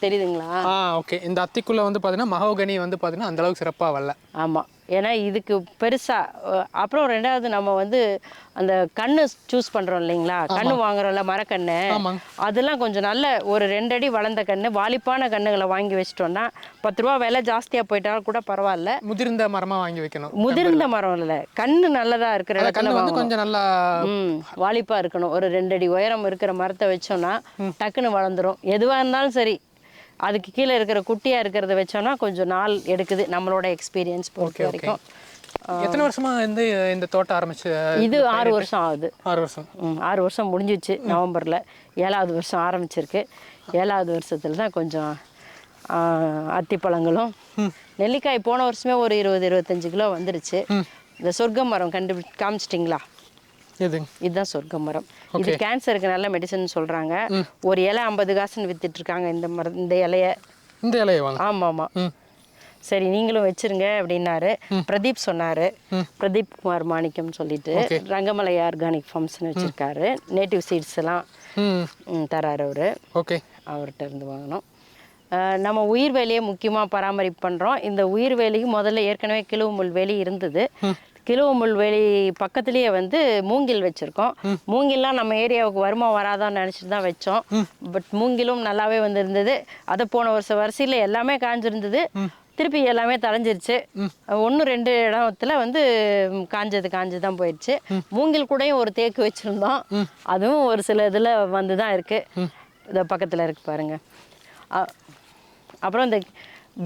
தெரியுதுங்களா? ஓகே. இந்த அத்திக்குள்ளே வந்து பார்த்தீங்கன்னா மகோகனி வந்து பார்த்தீங்கன்னா அந்தளவுக்கு சிறப்பாக வரல. ஆமாம், ஏன்னா இதுக்கு பெருசாக. அப்புறம் 2வது நம்ம வந்து அந்த கண்ணு சூஸ் பண்ணுறோம் இல்லைங்களா, கண்ணு வாங்குறோம்ல, மரக்கண்ணு. அதெல்லாம் கொஞ்சம் நல்ல ஒரு 2 அடி வளர்ந்த கண்ணு, வாலிப்பான கண்ணுகளை வாங்கி வச்சிட்டோம்னா 10 ரூபா விலை ஜாஸ்தியாக போயிட்டாலும் கூட பரவாயில்ல. முதிர்ந்த மரமாக வாங்கி வைக்கணும். முதிர்ந்த மரம் இல்லை, கண்ணு நல்லதாக இருக்கிற இடத்துல கொஞ்சம் நல்லா வாலிப்பாக இருக்கணும். ஒரு 2 அடி உயரம் இருக்கிற மரத்தை வச்சோம்னா டக்குன்னு வளர்ந்துடும். எதுவாக இருந்தாலும் சரி, அதுக்கு கீழே இருக்கிற குட்டியாக இருக்கிறத வச்சோன்னா கொஞ்சம் நாள் எடுக்குது, நம்மளோட எக்ஸ்பீரியன்ஸ் பொறுத்த வரைக்கும். எத்தனை வருஷமா இந்த தோட்டம் ஆரம்பிச்சு? இது 6 வருஷம் ஆகுது. 6 வருஷம் முடிஞ்சிச்சு. நவம்பரில் 7வது வருஷம் ஆரம்பிச்சிருக்கு. 7வது வருஷத்தில் தான் கொஞ்சம் அத்திப்பழங்களும் நெல்லிக்காய் போன வருஷமே ஒரு 20-25 கிலோ வந்துருச்சு. இந்த சொர்க்க மரம் காமிச்சிட்டிங்களா? இதுதான் சொர்க்க மரம். இது கேன்சருக்கு நல்ல மெடிசன் சொல்றாங்க. ஒரு இலை 50 காசுன்னு வித்துட்டு இருக்காங்க. இந்த இலைய ஆமா. சரி நீங்களும் வச்சிருங்க அப்படின்னாரு. பிரதீப் சொன்னாரு. பிரதீப் குமார் மாணிக்கம் சொல்லிட்டு ரங்கமலை ஆர்கானிக் ஃபார்ம்ஸ்னு வச்சிருக்காரு. நேட்டிவ் சீட்ஸ் எல்லாம் தராரு அவரு. அவர்கிட்ட இருந்து வாங்கினோம். நம்ம உயிர் வேலியை முக்கியமாக பராமரிப்பு பண்ணுறோம். இந்த உயிர் வேலிக்கு முதல்ல ஏற்கனவே கிழுவு முள் வேலி இருந்தது. கிழுவு முள் வேலி பக்கத்துலேயே வந்து மூங்கில் வச்சுருக்கோம். மூங்கில்லாம் நம்ம ஏரியாவுக்கு வருமா வராதான்னு நினச்சிட்டு தான் வச்சோம். பட் மூங்கிலும் நல்லாவே வந்துருந்தது. அதை போன வரிசையில் எல்லாமே காஞ்சிருந்தது. திருப்பி எல்லாமே தளைஞ்சிருச்சு. 1-2 இடத்துல வந்து காஞ்சு தான் போயிடுச்சு. மூங்கில் கூடயும் ஒரு தேக்கு வச்சுருந்தோம். அதுவும் ஒரு சில இதில் வந்து தான் இருக்குது. இதை பக்கத்தில் இருக்குது பாருங்கள். அப்புறம் இந்த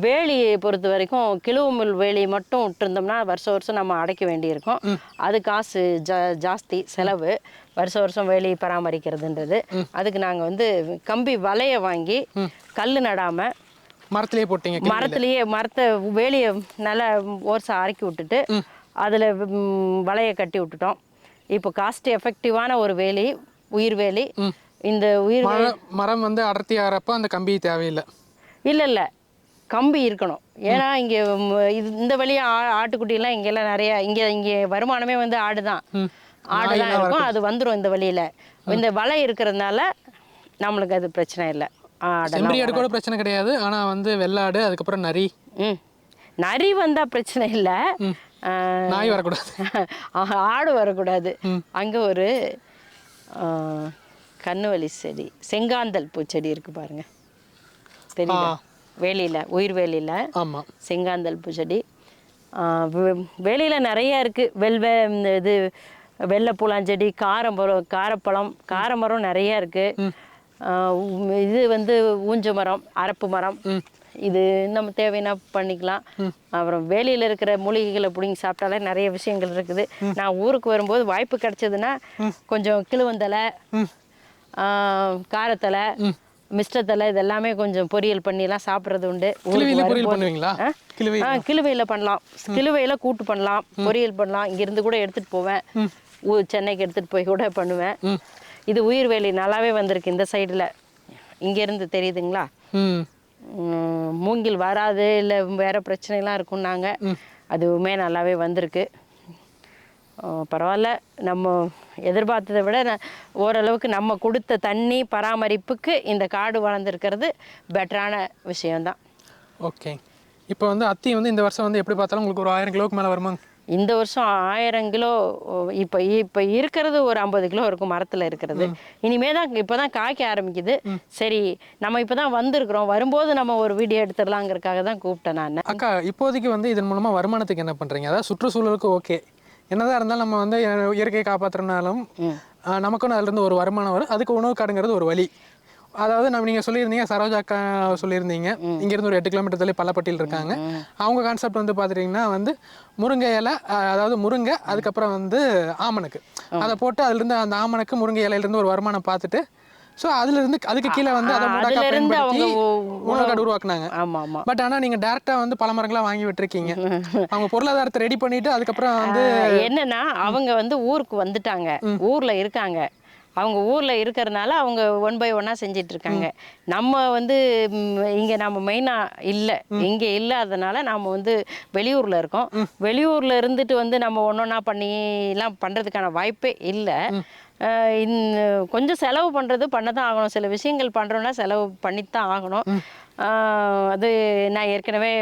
வேலியை பொறுத்த வரைக்கும் கிழுவு முள் வேலி மட்டும் விட்டுருந்தோம்னா வருஷம் நம்ம அடைக்க வேண்டியிருக்கும். அது காசு ஜாஸ்தி செலவு. வருஷம் வேலி பராமரிக்கிறதுன்றது. அதுக்கு நாங்கள் வந்து கம்பி வலையை வாங்கி கல் நடாமல் மரத்துலேயே போட்டீங்க. மரத்தை வேலியை நல்லா ஓர்ஸை அரைக்கி விட்டுட்டு அதில் வலையை கட்டி விட்டுட்டோம். இப்போ காஸ்ட் எஃபெக்டிவான ஒரு வேலி உயிர் வேலி. இந்த உயிர் மரம் வந்து அடர்த்தி ஆகிறப்ப அந்த கம்பி தேவையில்லை. இல்லை கம்பி இருக்கணும். ஏன்னா இங்கே இந்த வழியாக ஆட்டுக்குட்டிலாம் இங்கெல்லாம் நிறையா இங்கே வருமானமே வந்து ஆடு தான் இருக்கும். அது வந்துடும் இந்த வழியில். இந்த வலை இருக்கிறதுனால நம்மளுக்கு அது பிரச்சனை இல்லை. செம்பரி ஆடு கூட பிரச்சனை கிடையாது. ஆனால் வந்து வெள்ளாடு அதுக்கப்புறம் நரி வந்தால் பிரச்சனை இல்லை. நாய் வரக்கூடாது, ஆடு வரக்கூடாது. அங்கே ஒரு கண்ணுவலி செடி, செங்காந்தல் பூச்செடி இருக்குது பாருங்கள், தெரியுதா? வேலியில் உயிர் வேலியில். ஆமாம், செங்காந்தல் பூச்செடி வேலியில் நிறையா இருக்குது. இது வெள்ளை பூலாஞ்செடி, காரமரம் நிறையா இருக்குது. இது வந்து ஊஞ்ச மரம், அரப்பு மரம். இது நம்ம தேவைன்னா பண்ணிக்கலாம். அப்புறம் வேலியில் இருக்கிற மூலிகைகளை பிடிங்கி சாப்பிட்டாலே நிறைய விஷயங்கள் இருக்குது. நான் ஊருக்கு வரும்போது வாய்ப்பு கிடைச்சதுன்னா கொஞ்சம் கிழுவந்தலை, காரத்தலை, மிஸ்டத்தலை இதெல்லாமே கொஞ்சம் பொரியல் பண்ணிலாம் சாப்பிட்றது உண்டு. கிழுவையில் பண்ணலாம், கிழுவையில் கூட்டு பண்ணலாம், பொரியல் பண்ணலாம். இங்கேருந்து கூட எடுத்துகிட்டு போவேன், சென்னைக்கு எடுத்துகிட்டு போய் கூட பண்ணுவேன். இது உயிர் வேலி நல்லாவே வந்திருக்கு இந்த சைடில். இங்கேருந்து தெரியுதுங்களா? மூங்கில் வராது, இல்லை வேறு பிரச்சனைலாம் இருக்குன்னாங்க. அதுவுமே நல்லாவே வந்திருக்கு. பரவாயில்ல, நம்ம எதிர்பார்த்ததை விட ஓரளவுக்கு நம்ம கொடுத்த தண்ணி பராமரிப்புக்கு இந்த காடு வளர்ந்துருக்கிறது பெட்டரான விஷயம்தான். ஓகே. இப்போ வந்து அத்தி வந்து இந்த வருஷம் வந்து எப்படி பார்த்தாலும் உங்களுக்கு ஒரு 1000 கிலோவுக்கு மேலே வருமா? இந்த வருஷம் 1000 கிலோ. இப்போ இருக்கிறது ஒரு 50 கிலோ இருக்கும் மரத்தில் இருக்கிறது. இனிமே தான் இப்போ தான் காய்க்க ஆரம்பிக்குது. சரி, நம்ம இப்போ தான் வந்திருக்கிறோம், வரும்போது நம்ம ஒரு வீடியோ எடுத்துடலாங்கிறதுக்காக தான் கூப்பிட்டேன் நான். அக்கா, இப்போதைக்கு வந்து இதன் மூலமாக வருமானத்துக்கு என்ன பண்ணுறீங்க? அதாவது சுற்றுச்சூழலுக்கு ஓகே, என்னதான் இருந்தாலும் நம்ம வந்து இயற்கையை காப்பாற்றுறனாலும் நமக்கும் அதுலேருந்து ஒரு வருமானம் வரும். அதுக்கு உணவு காடுங்கிறது ஒரு வழி. அதாவது நீங்கள் சொல்லியிருந்தீங்க, சரோஜா அக்கா சொல்லியிருந்தீங்க, இங்கேருந்து ஒரு 8 கிலோமீட்டர் தள்ளி பள்ளப்பட்டியில் இருக்காங்க. அவங்க கான்செப்ட் வந்து பார்த்துட்டிங்கன்னா வந்து முருங்கை இலை, அதாவது முருங்கை, அதுக்கப்புறம் வந்து ஆமணக்கு, அதை போட்டு அதுலேருந்து அந்த ஆமணக்கு முருங்கை இலையிலேருந்து ஒரு வருமானம் பார்த்துட்டு, ஸோ அதுலேருந்து அதுக்கு கீழே வந்து அதை உணவு காடு உருவாக்குனாங்க. பட் ஆனால் நீங்கள் டேரெக்டாக வந்து பல மரங்களாக வாங்கி விட்டுருக்கீங்க. அவங்க பொருளாதாரத்தை ரெடி பண்ணிட்டு அதுக்கப்புறம் வந்து என்னன்னா அவங்க வந்து ஊருக்கு வந்துட்டாங்க, ஊரில் இருக்காங்க. அவங்க ஊரில் இருக்கிறதுனால அவங்க 1 by 1 செஞ்சிட்டு இருக்காங்க. நம்ம வந்து இங்கே நம்ம மெயினாக இல்லை, இங்கே இல்லாதனால நாம் வந்து வெளியூரில் இருக்கோம். வெளியூரில் இருந்துட்டு வந்து நம்ம ஒன்றா பண்ணிலாம் பண்ணுறதுக்கான வாய்ப்பே இல்லை. கொஞ்சம் செலவு பண்ணுறது பண்ண தான் ஆகணும். சில விஷயங்கள் பண்ணுறோன்னா செலவு பண்ணித்தான் ஆகணும். அது நான் ஏற்கனவே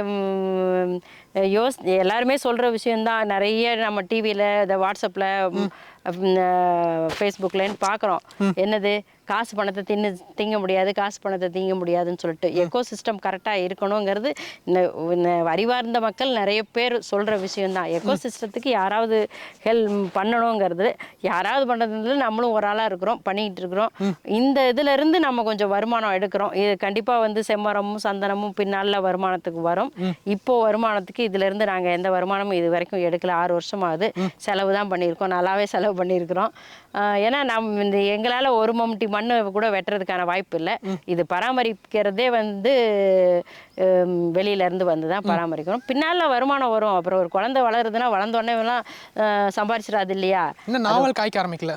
எல்லாருமே சொல்கிற விஷயந்தான். நிறைய நம்ம டிவியில், இந்த வாட்ஸ்அப்பில், ஃபேஸ்புக்லன்னு பார்க்குறோம். என்னது, காசு பணத்தை திங்க முடியாது, காசு பணத்தை திங்க முடியாதுன்னு சொல்லிட்டு எக்கோ சிஸ்டம் கரெக்டாக இருக்கணுங்கிறது அறிவார்ந்த மக்கள் நிறைய பேர் சொல்கிற விஷயந்தான். எக்கோ சிஸ்டத்துக்கு யாராவது ஹெல்ப் பண்ணணுங்கிறது, யாராவது பண்ணுறதுல நம்மளும் ஒரு ஆளாக இருக்கிறோம், பண்ணிக்கிட்டு இருக்கிறோம். இந்த இதிலேருந்து நம்ம கொஞ்சம் வருமானம் எடுக்கிறோம். இது கண்டிப்பாக வந்து செம்மரமும் சந்தனமும் பின்னால் வருமானத்துக்கு வரும். இப்போ வருமானத்துக்கு இதிலேருந்து நாங்கள் எந்த வருமானமும் இது வரைக்கும் எடுக்கல. 6 வருஷமாகுது. செலவு தான் பண்ணியிருக்கோம், நல்லாவே செலவு பண்ணியிருக்கிறோம். ஏன்னா இந்த எங்களால் ஒரு மம்முட்டி மண் கூட வெட்டுறதுக்கான வாய்ப்பு இல்லை. இது பராமரிக்கிறதே வந்து வெளியிலேருந்து வந்து தான் பராமரிக்கிறோம். பின்னால் வருமானம் வரும். அப்புறம் ஒரு குழந்தை வளருதுன்னா வளர்ந்தோடனே எல்லாம் சம்பாரிச்சிடாது இல்லையா? நாவல் காய்க்க ஆரம்பிக்கல.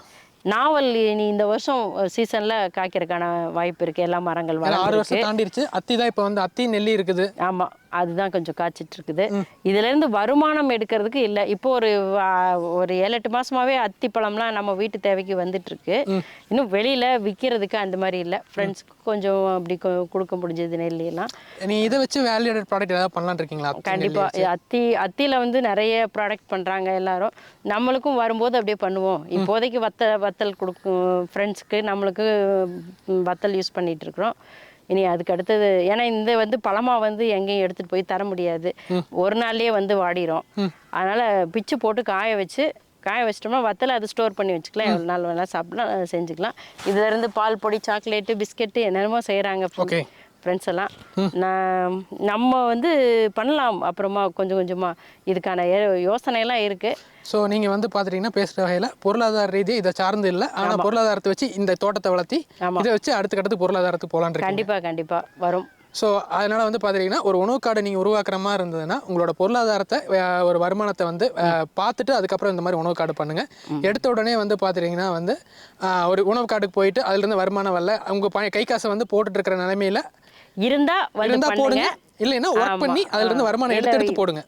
நாவல் இனி இந்த வருஷம் சீசனில் காய்க்கிறதுக்கான வாய்ப்பு இருக்குது. எல்லா மரங்கள் 6 வருஷம் தாண்டிடுச்சு. அத்தி தான் இப்போ வந்து அத்தி நெல்லி இருக்குது. ஆமாம், அதுதான் கொஞ்சம் காய்ச்சிட்டு இருக்குது. இதுலேருந்து வருமானம் எடுக்கிறதுக்கு இல்லை. இப்போ ஒரு 7-8 மாசமாவே அத்திப்பழம்லாம் நம்ம வீட்டு தேவைக்கு வந்துட்டு இருக்கு. இன்னும் வெளியில விற்கிறதுக்கு அந்த மாதிரி இல்லை. ஃப்ரெண்ட்ஸ்க்கு கொஞ்சம் அப்படி கொடுக்க முடிஞ்சது நெல்லியெல்லாம். நீ இதை வச்சு வேல்யூடட் ப்ராடக்ட் ஏதாவது பண்ணலான்னு இருக்கீங்களா? கண்டிப்பாக அத்தியில் வந்து நிறைய ப்ராடக்ட் பண்ணுறாங்க எல்லாரும். நம்மளுக்கும் வரும்போது அப்படியே பண்ணுவோம். இப்போதைக்கு வத்தல் கொடுக்கும் ஃப்ரெண்ட்ஸ்க்கு, நம்மளுக்கு வத்தல் யூஸ் பண்ணிகிட்டு இருக்கிறோம். இனி அதுக்கு அடுத்தது, ஏன்னா இந்த வந்து பழமாக வந்து எங்கேயும் எடுத்துகிட்டு போய் தர முடியாது, ஒரு நாள்லேயே வந்து வாடிடும். அதனால் பிச்சு போட்டு காய வச்சிட்டோம்னா வத்தலை அது ஸ்டோர் பண்ணி வச்சுக்கலாம். எவ்வளோ நாள் வேணால் சாப்பிடலாம், செஞ்சுக்கலாம். இதிலேருந்து பால் பொடி, சாக்லேட்டு, பிஸ்கெட்டு என்னென்னமோ செய்கிறாங்க ஃப்ரெண்ட்ஸ் எல்லாம். நம்ம வந்து பண்ணலாம் அப்புறமா கொஞ்சம் கொஞ்சமாக. இதுக்கான யோசனையெல்லாம் இருக்குது. ஸோ நீங்கள் வந்து பார்த்துட்டிங்கன்னா பேசுகிற வகையில் பொருளாதார ரீதி இதை சார்ந்து இல்லை, ஆனால் பொருளாதாரத்தை வச்சு இந்த தோட்டத்தை வளர்த்தி இதை வச்சு அடுத்த கட்டத்துக்கு பொருளாதாரத்துக்கு போகலான். கண்டிப்பாக வரும். ஸோ அதனால் வந்து பார்த்துட்டிங்கன்னா ஒரு உணவு கார்டை நீங்கள் உருவாக்குற மாதிரி இருந்ததுன்னா உங்களோட பொருளாதாரத்தை, ஒரு வருமானத்தை வந்து பார்த்துட்டு அதுக்கப்புறம் இந்த மாதிரி உணவு கார்டு பண்ணுங்கள். எடுத்த உடனே வந்து பார்த்துட்டிங்கன்னா வந்து ஒரு உணவு கார்டுக்கு போயிட்டு அதுலேருந்து வருமானம் வரல, உங்கள் கை காசை வந்து போட்டுட்டு இருக்கிற நிலைமையில் இருந்தா போடுங்க, இல்லைன்னா ஒர்க் பண்ணி அதுல இருந்து வருமானம் எடுத்து போடுங்க.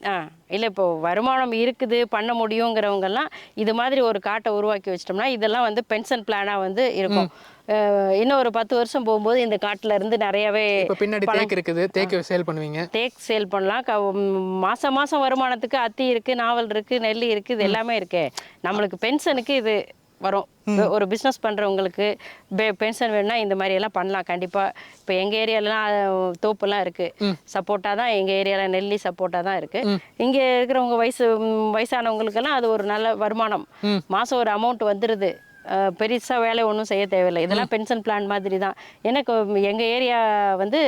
இல்லை இப்போ வருமானம் இருக்குது, பண்ண முடியுங்கிறவங்கெல்லாம் இது மாதிரி ஒரு காட்டை உருவாக்கி வச்சிட்டோம்னா இதெல்லாம் வந்து பென்ஷன் பிளானாக வந்து இருக்கும். இன்னும் ஒரு 10 வருஷம் போகும்போது இந்த காட்டுல இருந்து நிறையவே பின்னாடி தேக்கு இருக்குது, தேக்கு சேல் பண்ணுவீங்க. தேக்கு சேல் பண்ணலாம். மாசம் வருமானத்துக்கு அத்தி இருக்கு, நாவல் இருக்கு, நெல்லி இருக்கு, இது எல்லாமே இருக்கு. நம்மளுக்கு பென்ஷனுக்கு இது வரும். ஒரு பிஸ்னஸ் பண்ணுறவங்களுக்கு பென்ஷன் வேணும்னா இந்த மாதிரி எல்லாம் பண்ணலாம் கண்டிப்பாக. இப்போ எங்கள் ஏரியாலலாம் தோப்புலாம் இருக்குது. சப்போட்டா தான் எங்கள் ஏரியாவில், நெல்லி சப்போட்டா தான் இருக்குது. இங்கே இருக்கிறவங்க வயசானவங்களுக்கெல்லாம் அது ஒரு நல்ல வருமானம். மாதம் ஒரு அமௌண்ட் வந்துடுது. பெருசாக வேலை ஒன்றும் செய்ய தேவையில்லை. இதெல்லாம் பென்ஷன் பிளான் மாதிரி தான். எனக்கு எங்கள் ஏரியா வந்து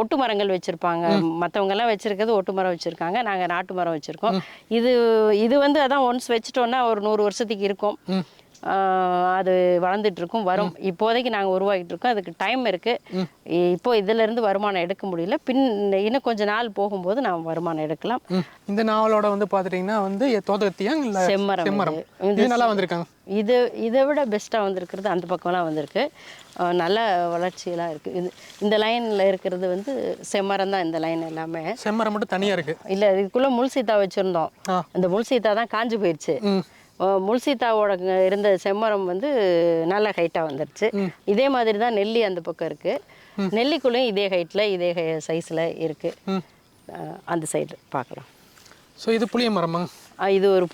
ஒட்டு மரங்கள் வச்சுருப்பாங்க. மற்றவங்கெல்லாம் வச்சுருக்கிறது ஒட்டு மரம் வச்சுருக்காங்க, நாங்கள் நாட்டு மரம் வச்சுருக்கோம். இது வந்து அதான் ஒன்ஸ் வச்சுட்டோன்னா ஒரு 100 வருஷத்துக்கு இருக்கும். அது வளர்ந்துட்டு இருக்கும், வரும். இப்போதைக்கு நாங்கள் உருவாக்கிட்டு இருக்கோம், அதுக்கு டைம் இருக்குது. இப்போ இதிலேருந்து வருமானம் எடுக்க முடியல, இன்னும் கொஞ்சம் நாள் போகும்போது நாம் வருமானம் எடுக்கலாம். இந்த நாவலோட வந்து பார்த்துட்டிங்கன்னா வந்து தோட்டத்தியா இல்லை செம்மரம் இது நல்லா வந்திருக்காங்க. இதை விட பெஸ்ட்டாக வந்திருக்கிறது அந்த பக்கம்லாம் வந்திருக்கு. நல்ல வளர்ச்சியெல்லாம் இருக்குது. இந்த லைனில் இருக்கிறது வந்து செம்மரம் தான். இந்த லைன் எல்லாமே செம்மரம் மட்டும் தனியாக இருக்குது. இல்லை, இதுக்குள்ளே முள்சீத்தா வச்சுருந்தோம். அந்த முள்சீத்தா தான் காஞ்சு போயிடுச்சு. முள்சீத்தாவோட இருந்த செம்மரம் வந்து நல்ல ஹைட்டாக வந்துருச்சு. இதே மாதிரி தான் நெல்லி அந்த பக்கம் இருக்குது. நெல்லிக்குள்ளேயும் இதே ஹைட்டில் இதே சைஸில் இருக்குது. அந்த சைடு பார்க்கலாம். ஸோ இது புளிய மரமா? இது ஒரு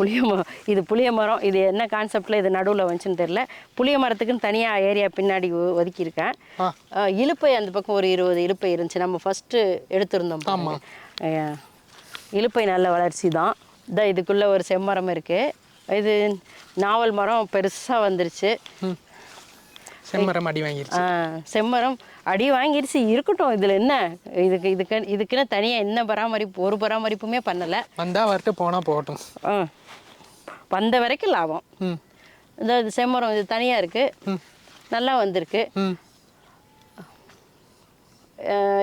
புளிய மரம். இது என்ன கான்செப்டில் இது நடுவில் வந்துச்சுன்னு தெரியல. புளிய மரத்துக்குன்னு தனியாக ஏரியா பின்னாடி ஒதுக்கியிருக்கேன். இலுப்பை அந்த பக்கம் ஒரு 20 இலுப்பை இருந்துச்சு, நம்ம ஃபஸ்ட்டு எடுத்திருந்தோம். இலுப்பை நல்ல வளர்ச்சி தான். இதுக்குள்ளே ஒரு செம்மரம் இருக்குது. இது நாவல் மரம் பெருசாக வந்துருச்சு. செம்மரம் அடி வாங்கிருச்சு. செம்மரம் அடி வாங்கிருச்சு. இருக்கட்டும், இதில் என்ன, இதுக்குன்னு தனியாக என்ன பராமரிப்பு, ஒரு பராமரிப்புமே பண்ணலை. வந்தால் வரட்டு, போனால் போகட்டும். வந்த வரைக்கும் லாபம். இந்த செம்மரம் இது தனியாக இருக்குது, நல்லா வந்திருக்கு.